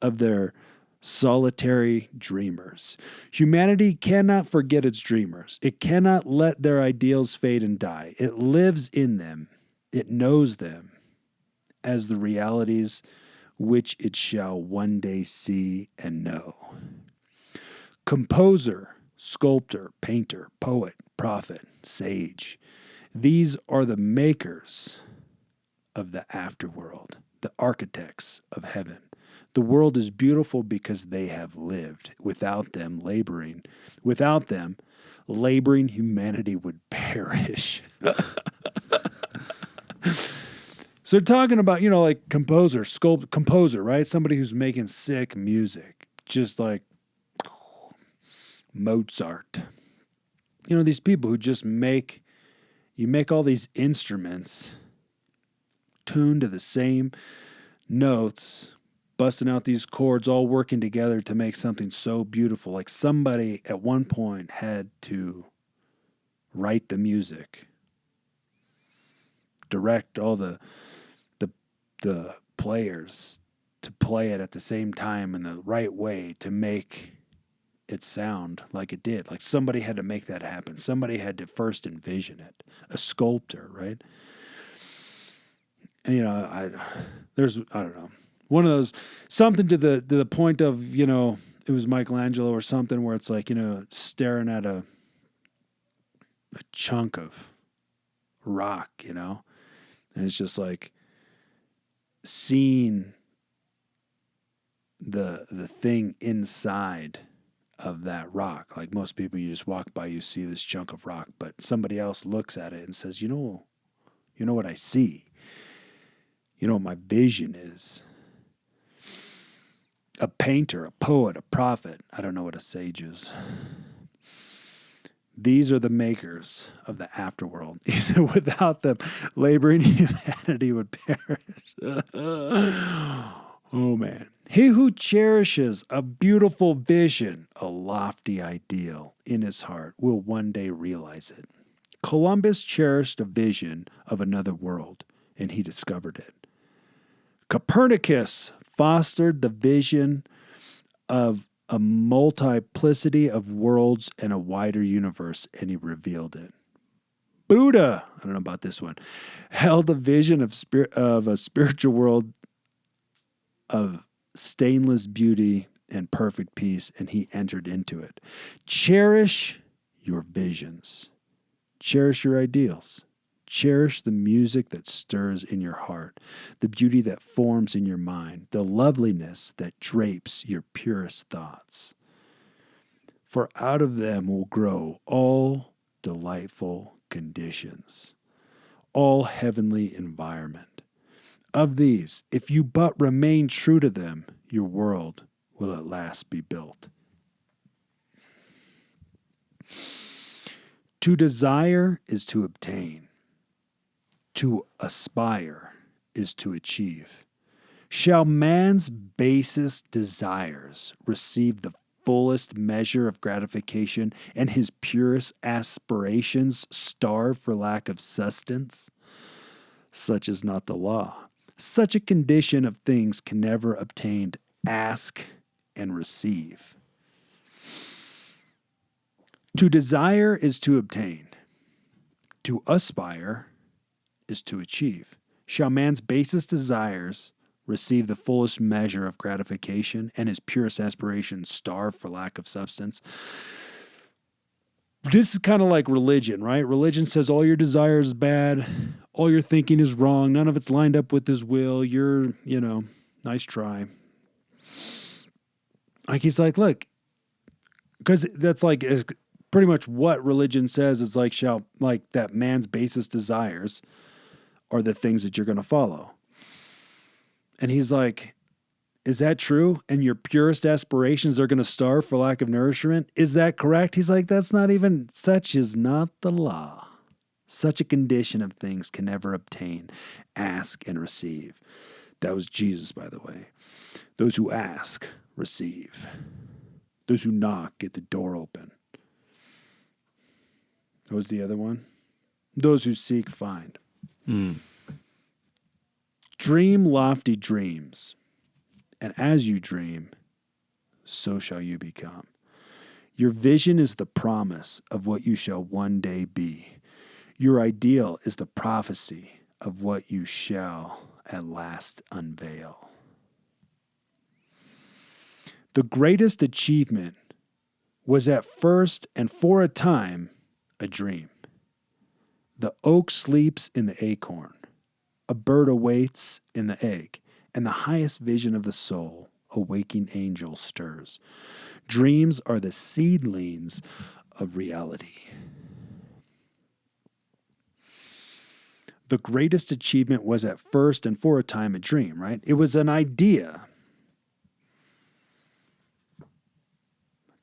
of their solitary dreamers. Humanity cannot forget its dreamers. It cannot let their ideals fade and die. It lives in them. It knows them as the realities which it shall one day see and know. Composer, sculptor, painter, poet, prophet, sage. These are the makers of the afterworld, the architects of heaven. The world is beautiful because they have lived. Without them, laboring, humanity would perish. So they're talking about, like composer, right? Somebody who's making sick music, just like Mozart. These people who just make all these instruments tuned to the same notes, busting out these chords, all working together to make something so beautiful. Like somebody at one point had to write the music, direct all the players to play it at the same time in the right way to make it sound like it did. Like somebody had to make that happen. Somebody had to first envision it. A sculptor, right? And I don't know. One of those, something to the point of, it was Michelangelo or something where it's like, staring at a chunk of rock, and it's just like seeing the thing inside of that rock. Like most people, you just walk by, you see this chunk of rock, but somebody else looks at it and says, you know what I see? You know what my vision is? A painter, a poet, a prophet. I don't know what a sage is. These are the makers of the afterworld. He said, without them, laboring humanity would perish. Oh, man. He who cherishes a beautiful vision, a lofty ideal in his heart, will one day realize it. Columbus cherished a vision of another world, and he discovered it. Copernicus fostered the vision of a multiplicity of worlds and a wider universe, and he revealed it. Buddha, I don't know about this one, held a vision of a spiritual world of stainless beauty and perfect peace, and he entered into it. Cherish your visions. Cherish your ideals. Cherish the music that stirs in your heart, the beauty that forms in your mind, the loveliness that drapes your purest thoughts. For out of them will grow all delightful conditions, all heavenly environment. Of these, if you but remain true to them, your world will at last be built. To desire is to obtain. To aspire is to achieve. Shall man's basest desires receive the fullest measure of gratification, and his purest aspirations starve for lack of sustenance? Such is not the law. Such a condition of things can never obtained ask and receive. To desire is to obtain. To aspire is to achieve. Shall man's basest desires receive the fullest measure of gratification, and his purest aspirations starve for lack of substance? This is kind of like religion, right? Religion says all your desire is bad, all your thinking is wrong, none of it's lined up with his will. You're, nice try. Like he's like, look, because that's like pretty much what religion says. It's like that man's basest desires are the things that you're going to follow. And he's like, is that true? And your purest aspirations are going to starve for lack of nourishment? Is that correct? He's like, such is not the law. Such a condition of things can never obtain, ask, and receive. That was Jesus, by the way. Those who ask, receive. Those who knock, get the door open. What was the other one? Those who seek, find. Dream lofty dreams, and as you dream, so shall you become. Your vision is the promise of what you shall one day be. Your ideal is the prophecy of what you shall at last unveil. The greatest achievement was at first and for a time a dream. The oak sleeps in the acorn. A bird awaits in the egg, and the highest vision of the soul, a waking angel stirs. Dreams are the seedlings of reality. The greatest achievement was at first and for a time a dream, right? It was an idea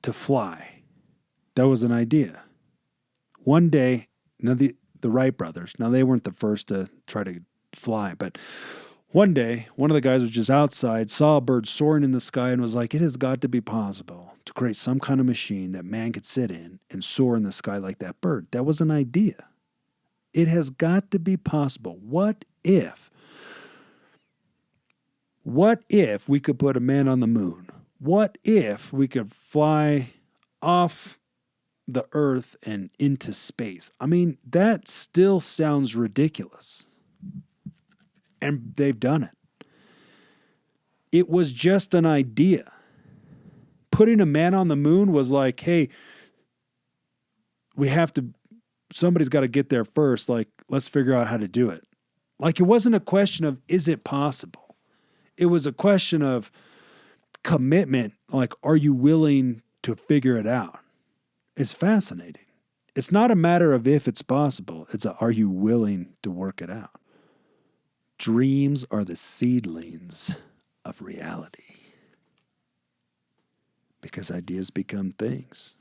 to fly. That was an idea. One day, the Wright brothers, now they weren't the first to try to fly, but one day, one of the guys was just outside, saw a bird soaring in the sky, and was like, it has got to be possible to create some kind of machine that man could sit in and soar in the sky like that bird. That was an idea. It has got to be possible. What if we could put a man on the moon? What if we could fly off the earth and into space? I mean, that still sounds ridiculous. And they've done it. It was just an idea. Putting a man on the moon was like, hey, somebody's got to get there first. Like, let's figure out how to do it. Like, it wasn't a question of, is it possible? It was a question of commitment. Like, are you willing to figure it out? It's fascinating. It's not a matter of if it's possible. Are you willing to work it out? Dreams are the seedlings of reality. Because ideas become things.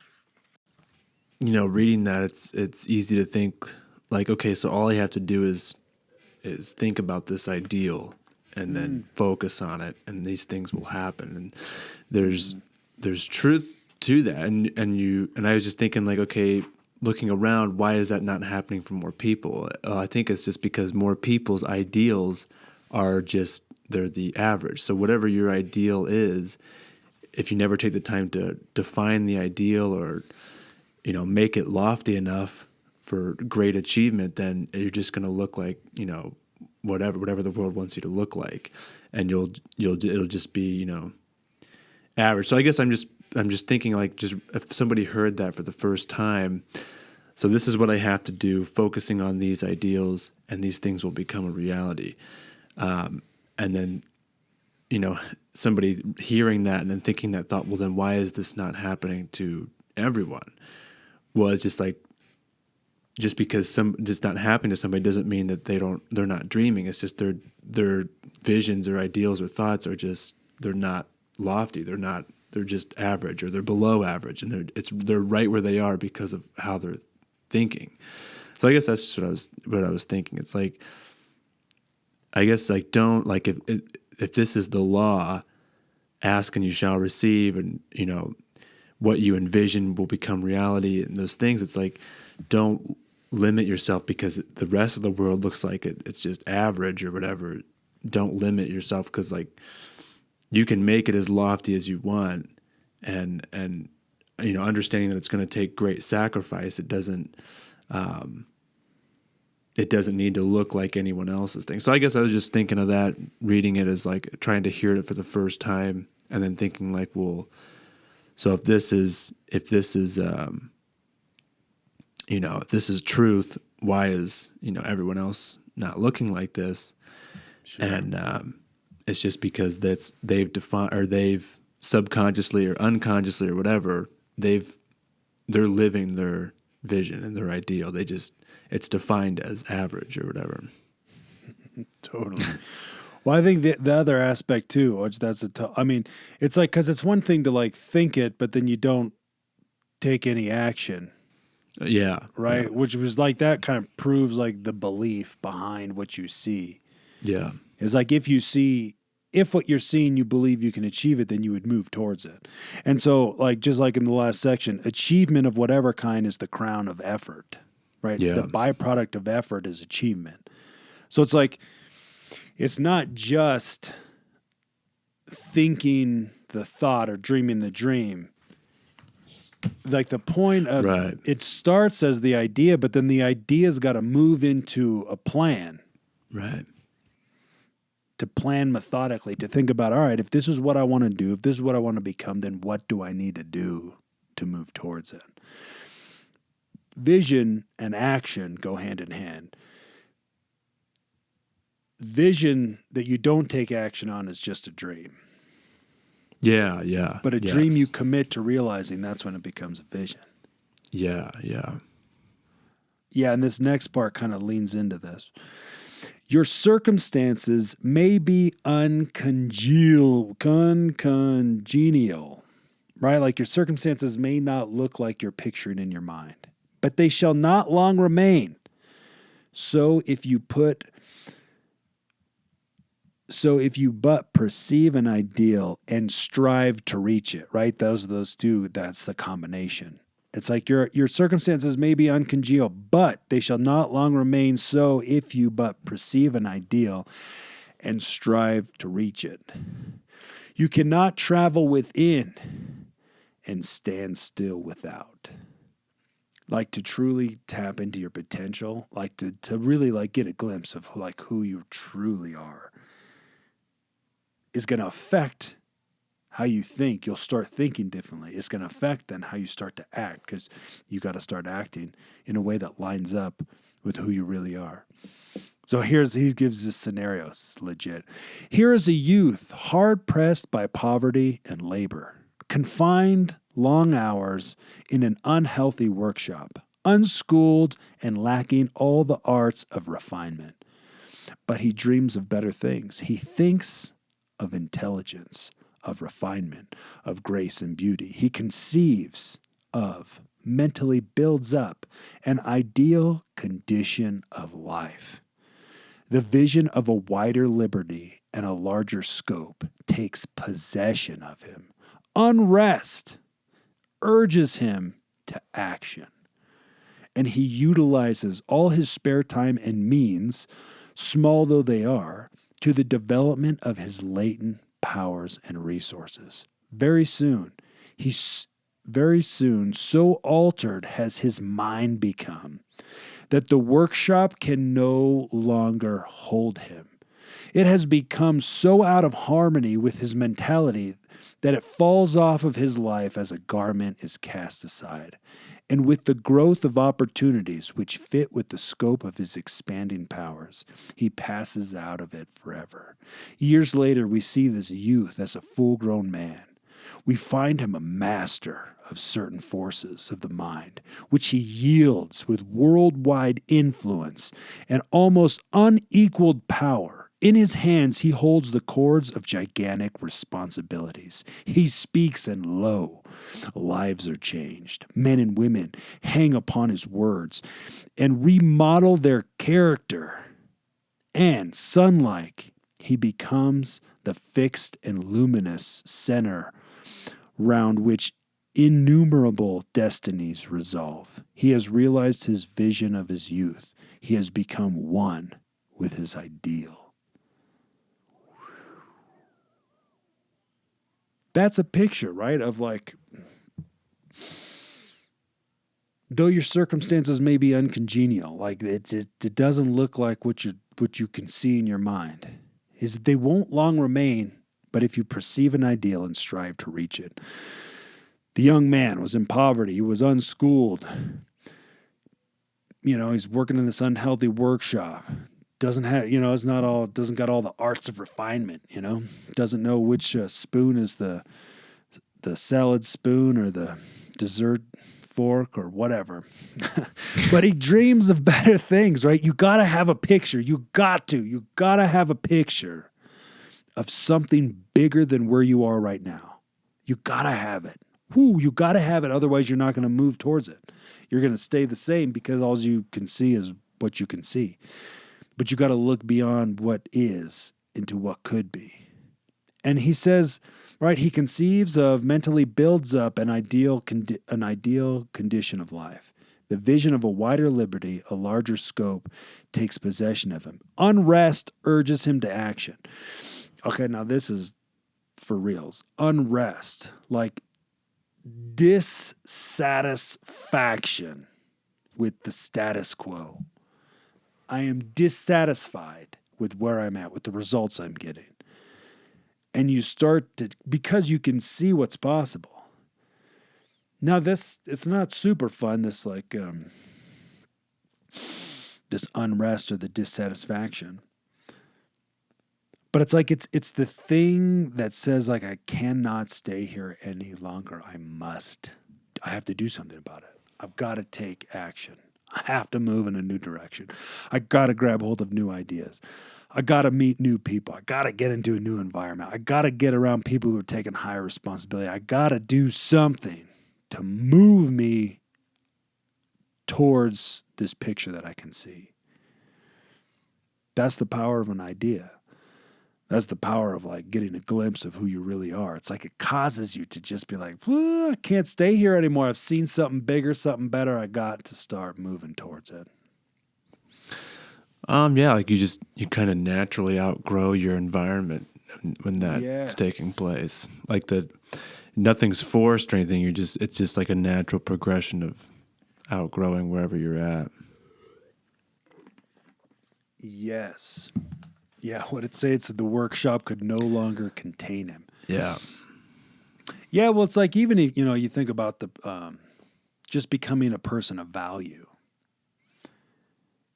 Reading that, it's easy to think like, okay, so all I have to do is think about this ideal and then focus on it, and these things will happen. And there's truth to that. And I was just thinking like, okay, looking around, why is that not happening for more people? I think it's just because more people's ideals they're the average. So whatever your ideal is, if you never take the time to define the ideal or, make it lofty enough for great achievement, then you're just going to look like, whatever the world wants you to look like. And it'll just be, average. So I guess I'm just I'm just thinking like just if somebody heard that for the first time, so this is what I have to do, focusing on these ideals, and these things will become a reality. And then, somebody hearing that and then thinking that thought, well, then why is this not happening to everyone? Well, it's just like, just because just not happening to somebody doesn't mean that they're not dreaming. It's just their visions or ideals or thoughts are just, they're not lofty. They're just average, or they're below average, and they're right where they are because of how they're thinking. So I guess that's just what I was thinking. It's like, I guess like don't like if this is the law, ask and you shall receive, and what you envision will become reality, and those things. It's like, don't limit yourself because the rest of the world looks like it's just average or whatever. Don't limit yourself, because like you can make it as lofty as you want, and understanding that it's going to take great sacrifice. It doesn't need to look like anyone else's thing. So I guess I was just thinking of that, reading it as like trying to hear it for the first time, and then thinking like, well, so if this is if this is truth, why is everyone else not looking like this? Sure. And it's just because they've defined, or they've subconsciously or unconsciously or whatever, they're living their vision and their ideal. It's defined as average or whatever. Totally. Well, I think the other aspect too, which it's like, because it's one thing to like think it, but then you don't take any action. Yeah. Right. Yeah. Which was like, that kind of proves like the belief behind what you see. Yeah. It's like, if what you're seeing, you believe you can achieve it, then you would move towards it. And so like, just like in the last section, achievement of whatever kind is the crown of effort, right? Yeah. The byproduct of effort is achievement. So it's like, it's not just thinking the thought or dreaming the dream. Like the point of It starts as the idea, but then the idea's got to move into a plan. Right. To plan methodically, to think about, all right, if this is what I want to do, if this is what I want to become, then what do I need to do to move towards it? Vision and action go hand in hand. Vision that you don't take action on is just a dream. Yeah, yeah. But a dream you commit to realizing, that's when it becomes a vision. Yeah, yeah. Yeah, and this next part kind of leans into this. Your circumstances may be uncongenial, right? Like your circumstances may not look like you're picturing in your mind, but they shall not long remain. So if you but perceive an ideal and strive to reach it, right? Those two, that's the combination. It's like your circumstances may be uncongenial, but they shall not long remain so if you but perceive an ideal and strive to reach it. You cannot travel within and stand still without. Like to truly tap into your potential, like to really like get a glimpse of like who you truly are, is going to affect how you think. You'll start thinking differently. It's going to affect then how you start to act, because you got to start acting in a way that lines up with who you really are. So he gives this scenario. It's legit. Here is a youth hard pressed by poverty and labor, confined long hours in an unhealthy workshop, unschooled and lacking all the arts of refinement. But he dreams of better things. He thinks of intelligence, of refinement, of grace and beauty. He conceives of, mentally builds up an ideal condition of life. The vision of a wider liberty and a larger scope takes possession of him. Unrest urges him to action. And he utilizes all his spare time and means, small though they are, to the development of his latent powers and resources. Very soon, so altered has his mind become that the workshop can no longer hold him. It has become so out of harmony with his mentality that it falls off of his life as a garment is cast aside. And with the growth of opportunities which fit with the scope of his expanding powers, he passes out of it forever. Years later, we see this youth as a full-grown man. We find him a master of certain forces of the mind, which he yields with worldwide influence and almost unequaled power. In his hands, he holds the cords of gigantic responsibilities. He speaks, and lo, lives are changed. Men and women hang upon his words and remodel their character. And, sun-like, he becomes the fixed and luminous center round which innumerable destinies resolve. He has realized his vision of his youth. He has become one with his ideal. That's a picture, right? Of like, though your circumstances may be uncongenial, like it doesn't look like what you can see in your mind, is that they won't long remain, but if you perceive an ideal and strive to reach it. The young man was in poverty. He was unschooled. He's working in this unhealthy workshop. Doesn't have, doesn't got all the arts of refinement, doesn't know which spoon is the salad spoon or the dessert fork or whatever. But he dreams of better things, right? You got to have a picture. You got to have a picture of something bigger than where you are right now. You got to have it. You got to have it. Otherwise, you're not going to move towards it. You're going to stay the same because all you can see is what you can see. But you got to look beyond what is into what could be. And he says, right, he conceives of, mentally builds up an ideal condition of life. The vision of a wider liberty, a larger scope, takes possession of him. Unrest urges him to action. Okay, now this is for reals. Unrest, like dissatisfaction with the status quo. I am dissatisfied with where I'm at, with the results I'm getting. And you start to, because you can see what's possible. Now it's not super fun, this unrest or the dissatisfaction. But it's like, it's the thing that says like, I cannot stay here any longer. I have to do something about it. I've got to take action. I have to move in a new direction. I got to grab hold of new ideas. I got to meet new people. I got to get into a new environment. I got to get around people who are taking higher responsibility. I got to do something to move me towards this picture that I can see. That's the power of an idea. That's the power of like getting a glimpse of who you really are. It's like it causes you to just be like, I can't stay here anymore. I've seen something bigger, something better. I got to start moving towards it. Yeah, like you kind of naturally outgrow your environment when that's taking place. Like that, nothing's forced or anything. It's just like a natural progression of outgrowing wherever you're at. Yes. Yeah, what it say? It's that the workshop could no longer contain him. Yeah. Yeah, well, it's like even if, you think about the just becoming a person of value.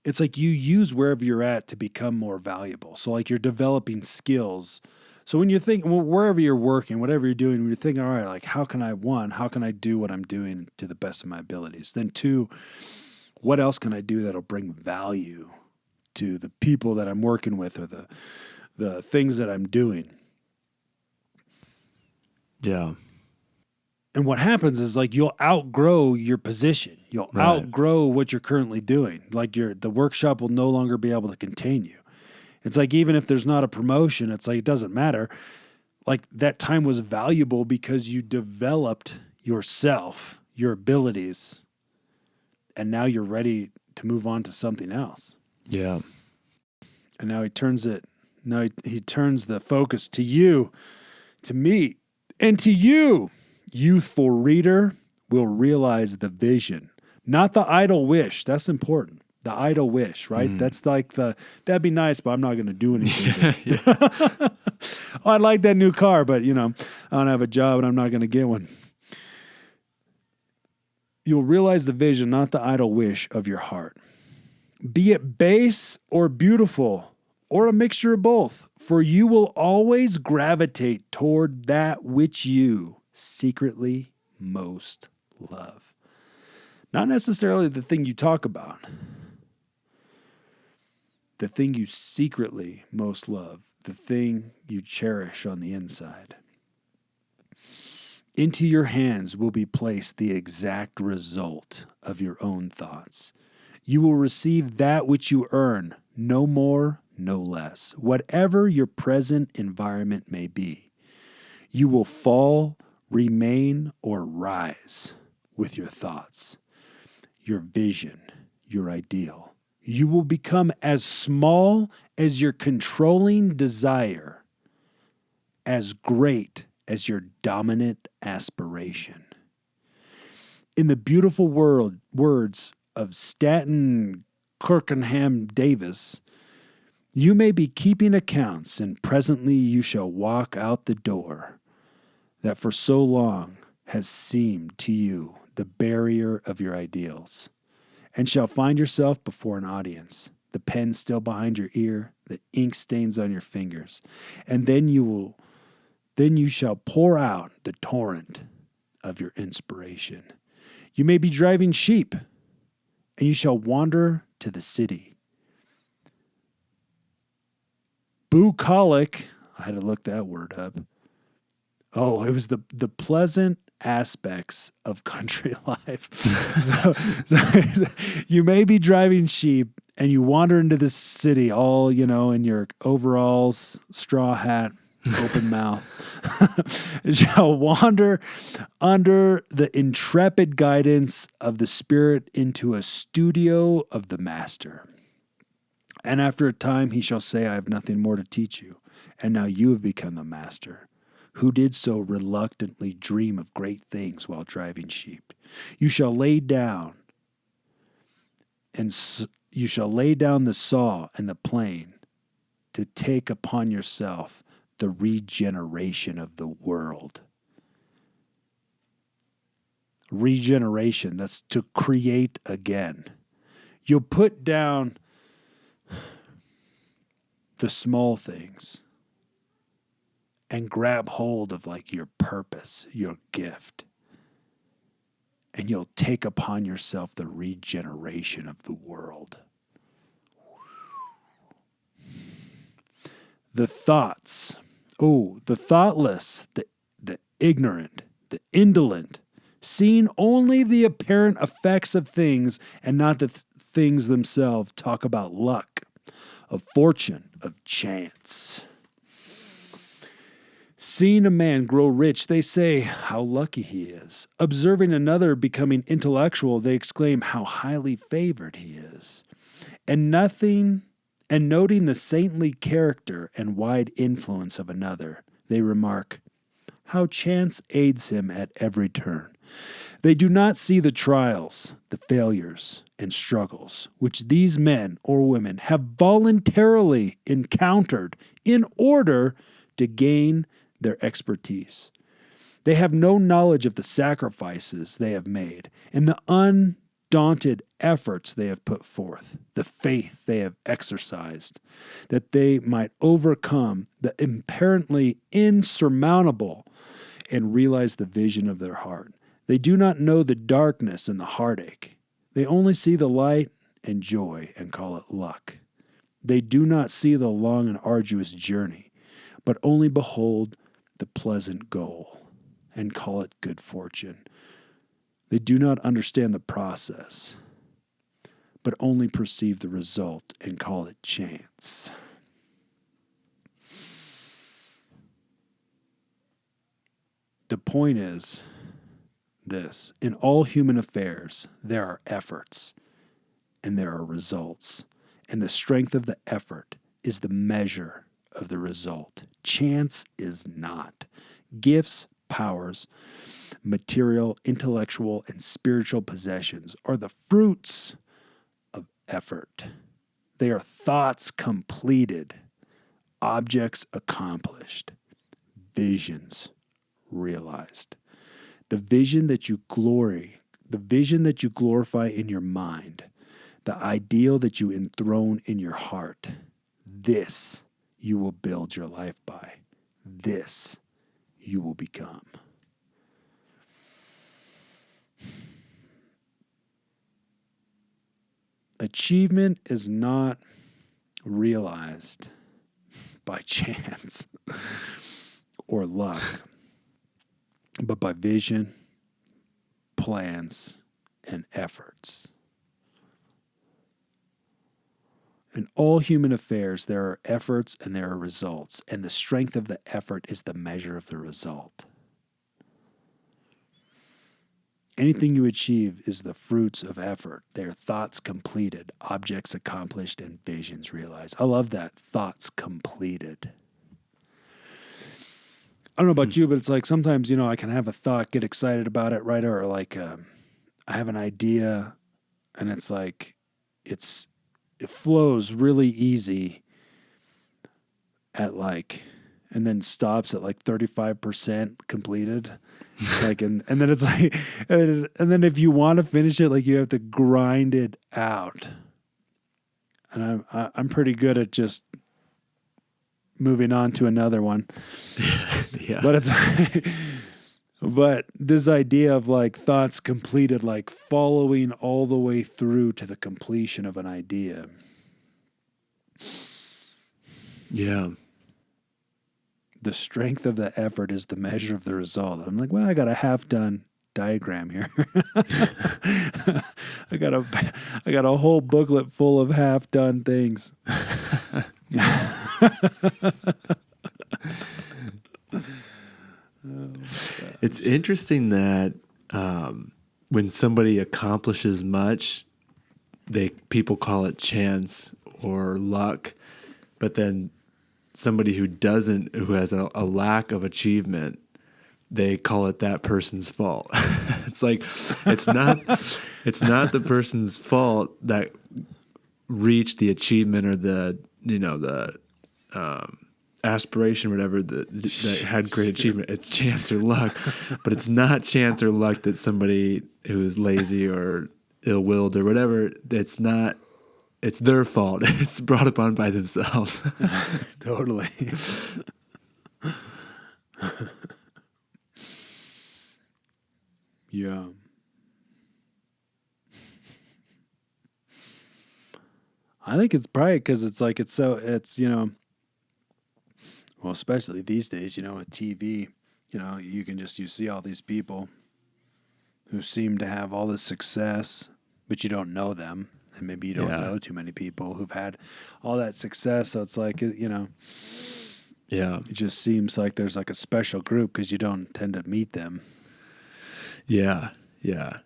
It's like you use wherever you're at to become more valuable. So like you're developing skills. So when you're thinking, wherever you're working, whatever you're doing, when you're thinking, all right, like how can I do what I'm doing to the best of my abilities? Then two, what else can I do that'll bring value to the people that I'm working with or the things that I'm doing? Yeah. And what happens is like you'll outgrow your position. You'll outgrow what you're currently doing. Like the workshop will no longer be able to contain you. It's like even if there's not a promotion, it's like it doesn't matter. Like that time was valuable because you developed yourself, your abilities, and now you're ready to move on to something else. Yeah. And now he turns the focus to you, to me, and to you. Youthful reader will realize the vision, not the idle wish. That's important. The idle wish, right? That's like that'd be nice, but I'm not going to do anything. Oh, I like that new car, but I don't have a job and I'm not going to get one. You'll realize the vision, not the idle wish of your heart. Be it base or beautiful, or a mixture of both, for you will always gravitate toward that which you secretly most love. Not necessarily the thing you talk about, the thing you secretly most love, the thing you cherish on the inside. Into your hands will be placed the exact result of your own thoughts. You will receive that which you earn, no more, no less, whatever your present environment may be. You will fall, remain, or rise with your thoughts, your vision, your ideal. You will become as small as your controlling desire, as great as your dominant aspiration. In the beautiful words of Stanton Kirkenham Davis, you may be keeping accounts, and presently you shall walk out the door that for so long has seemed to you the barrier of your ideals, and shall find yourself before an audience, the pen still behind your ear, the ink stains on your fingers, and then you shall pour out the torrent of your inspiration. You may be driving sheep, and you shall wander to the city. Bucolic, I had to look that word up. Oh, it was the pleasant aspects of country life. so you may be driving sheep, and you wander into the city all, in your overalls, straw hat, open mouth. Shall wander under the intrepid guidance of the Spirit into a studio of the Master. And after a time he shall say, I have nothing more to teach you, and now you have become the Master, who did so reluctantly dream of great things while driving sheep. You shall lay down the saw and the plane to take upon yourself the regeneration of the world. Regeneration, that's to create again. You'll put down the small things and grab hold of your purpose, your gift. And you'll take upon yourself the regeneration of the world. The thoughts, the thoughtless, the ignorant, the indolent, seeing only the apparent effects of things and not the things themselves, talk about luck, of fortune, of chance. Seeing a man grow rich, they say, how lucky he is. Observing another becoming intellectual, they exclaim, how highly favored he is. And noting the saintly character and wide influence of another, they remark, how chance aids him at every turn. They do not see the trials, the failures, and struggles which these men or women have voluntarily encountered in order to gain their expertise. They have no knowledge of the sacrifices they have made and the undaunted efforts they have put forth, the faith they have exercised, that they might overcome the apparently insurmountable and realize the vision of their heart. They do not know the darkness and the heartache. They only see the light and joy and call it luck. They do not see the long and arduous journey, but only behold the pleasant goal and call it good fortune. They do not understand the process, but only perceive the result and call it chance. The point is this: in all human affairs, there are efforts and there are results, and the strength of the effort is the measure of the result. Chance is not. Gifts, powers, material, intellectual, and spiritual possessions are the fruits of effort. They are thoughts completed, objects accomplished, visions realized. The vision that you glorify in your mind, the ideal that you enthrone in your heart, this you will build your life by. This you will become. Achievement is not realized by chance or luck, but by vision, plans, and efforts. In all human affairs, there are efforts and there are results, and the strength of the effort is the measure of the result. Anything you achieve is the fruits of effort. They are thoughts completed, objects accomplished, and visions realized. I love that, thoughts completed. I don't know about you, but it's like sometimes, I can have a thought, get excited about it, right? Or like I have an idea, and it's like it flows really easy at and then stops at 35% completed. And then it's like, and then if you want to finish it, you have to grind it out. And I'm pretty good at just moving on to another one. Yeah. But but this idea of thoughts completed, following all the way through to the completion of an idea. Yeah. The strength of the effort is the measure of the result. I'm like, well, I got a half-done diagram here. I got a whole booklet full of half-done things. It's interesting that when somebody accomplishes much, people call it chance or luck, but then somebody who has a lack of achievement, they call it that person's fault. It's not the person's fault that reached the achievement or the aspiration or whatever that had great achievement. It's chance or luck, but it's not chance or luck that somebody who's lazy or ill-willed or whatever, it's their fault. It's brought upon by themselves. Totally. Yeah. I think it's probably because well, especially these days, with TV, you see all these people who seem to have all this success, but you don't know them. And maybe you don't know too many people who've had all that success. So it's yeah, it just seems like there's a special group because you don't tend to meet them. Yeah. Yeah.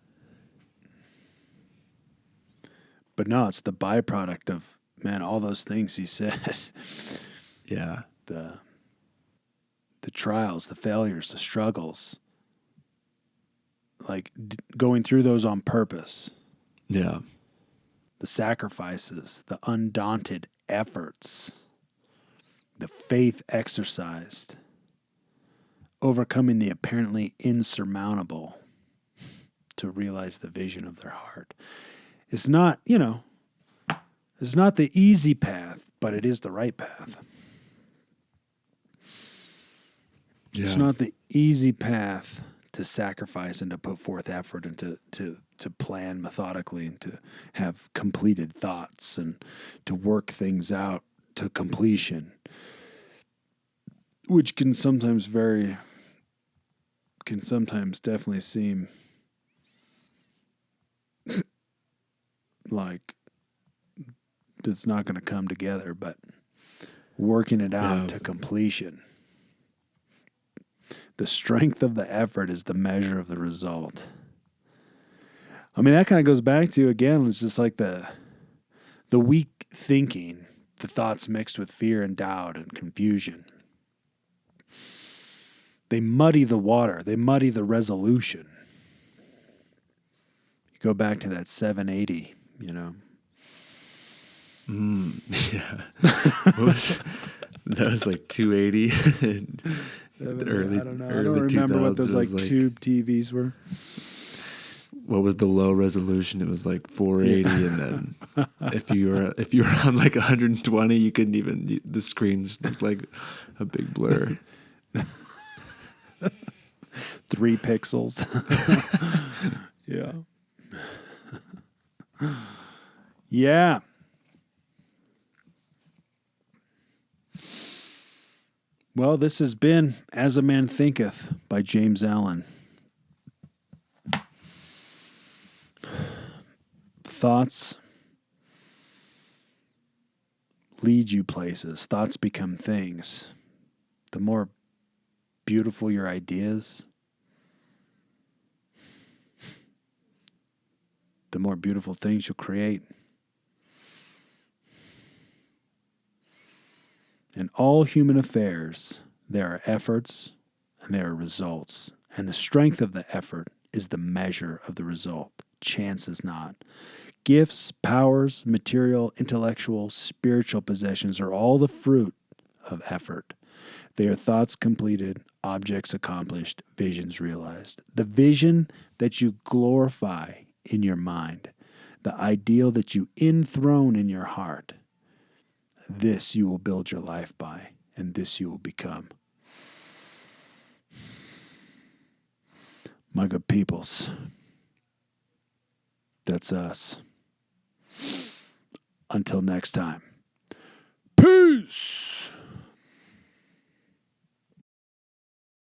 But no, it's the byproduct of, man, all those things he said. Yeah. The trials, the failures, the struggles, going through those on purpose. Yeah. The sacrifices, the undaunted efforts, the faith exercised, overcoming the apparently insurmountable to realize the vision of their heart. It's not, it's not the easy path, but it is the right path. Yeah. It's not the easy path to sacrifice and to put forth effort and to plan methodically and to have completed thoughts and to work things out to completion, which can sometimes definitely seem like it's not going to come together, but working it out to completion. The strength of the effort is the measure of the result. I mean, that kind of goes back to, again, it's just the weak thinking, the thoughts mixed with fear and doubt and confusion. They muddy the water. They muddy the resolution. You go back to that 780, Yeah. That was like 280 in the early, I don't know. I early don't remember what 2000s. those It was like tube TVs were. what was the low resolution? It was like 480, and then if you were on like 120, you couldn't even, the screen just looked like a big blur. 3 pixels. Yeah. Yeah. Well, this has been As a Man Thinketh by James Allen. Thoughts lead you places. Thoughts become things. The more beautiful your ideas, the more beautiful things you'll create. In all human affairs, there are efforts and there are results. And the strength of the effort is the measure of the result. Chance is not. Gifts, powers, material, intellectual, spiritual possessions are all the fruit of effort. They are thoughts completed, objects accomplished, visions realized. The vision that you glorify in your mind, the ideal that you enthrone in your heart, this you will build your life by, and this you will become. My good peoples, that's us. Until next time, peace!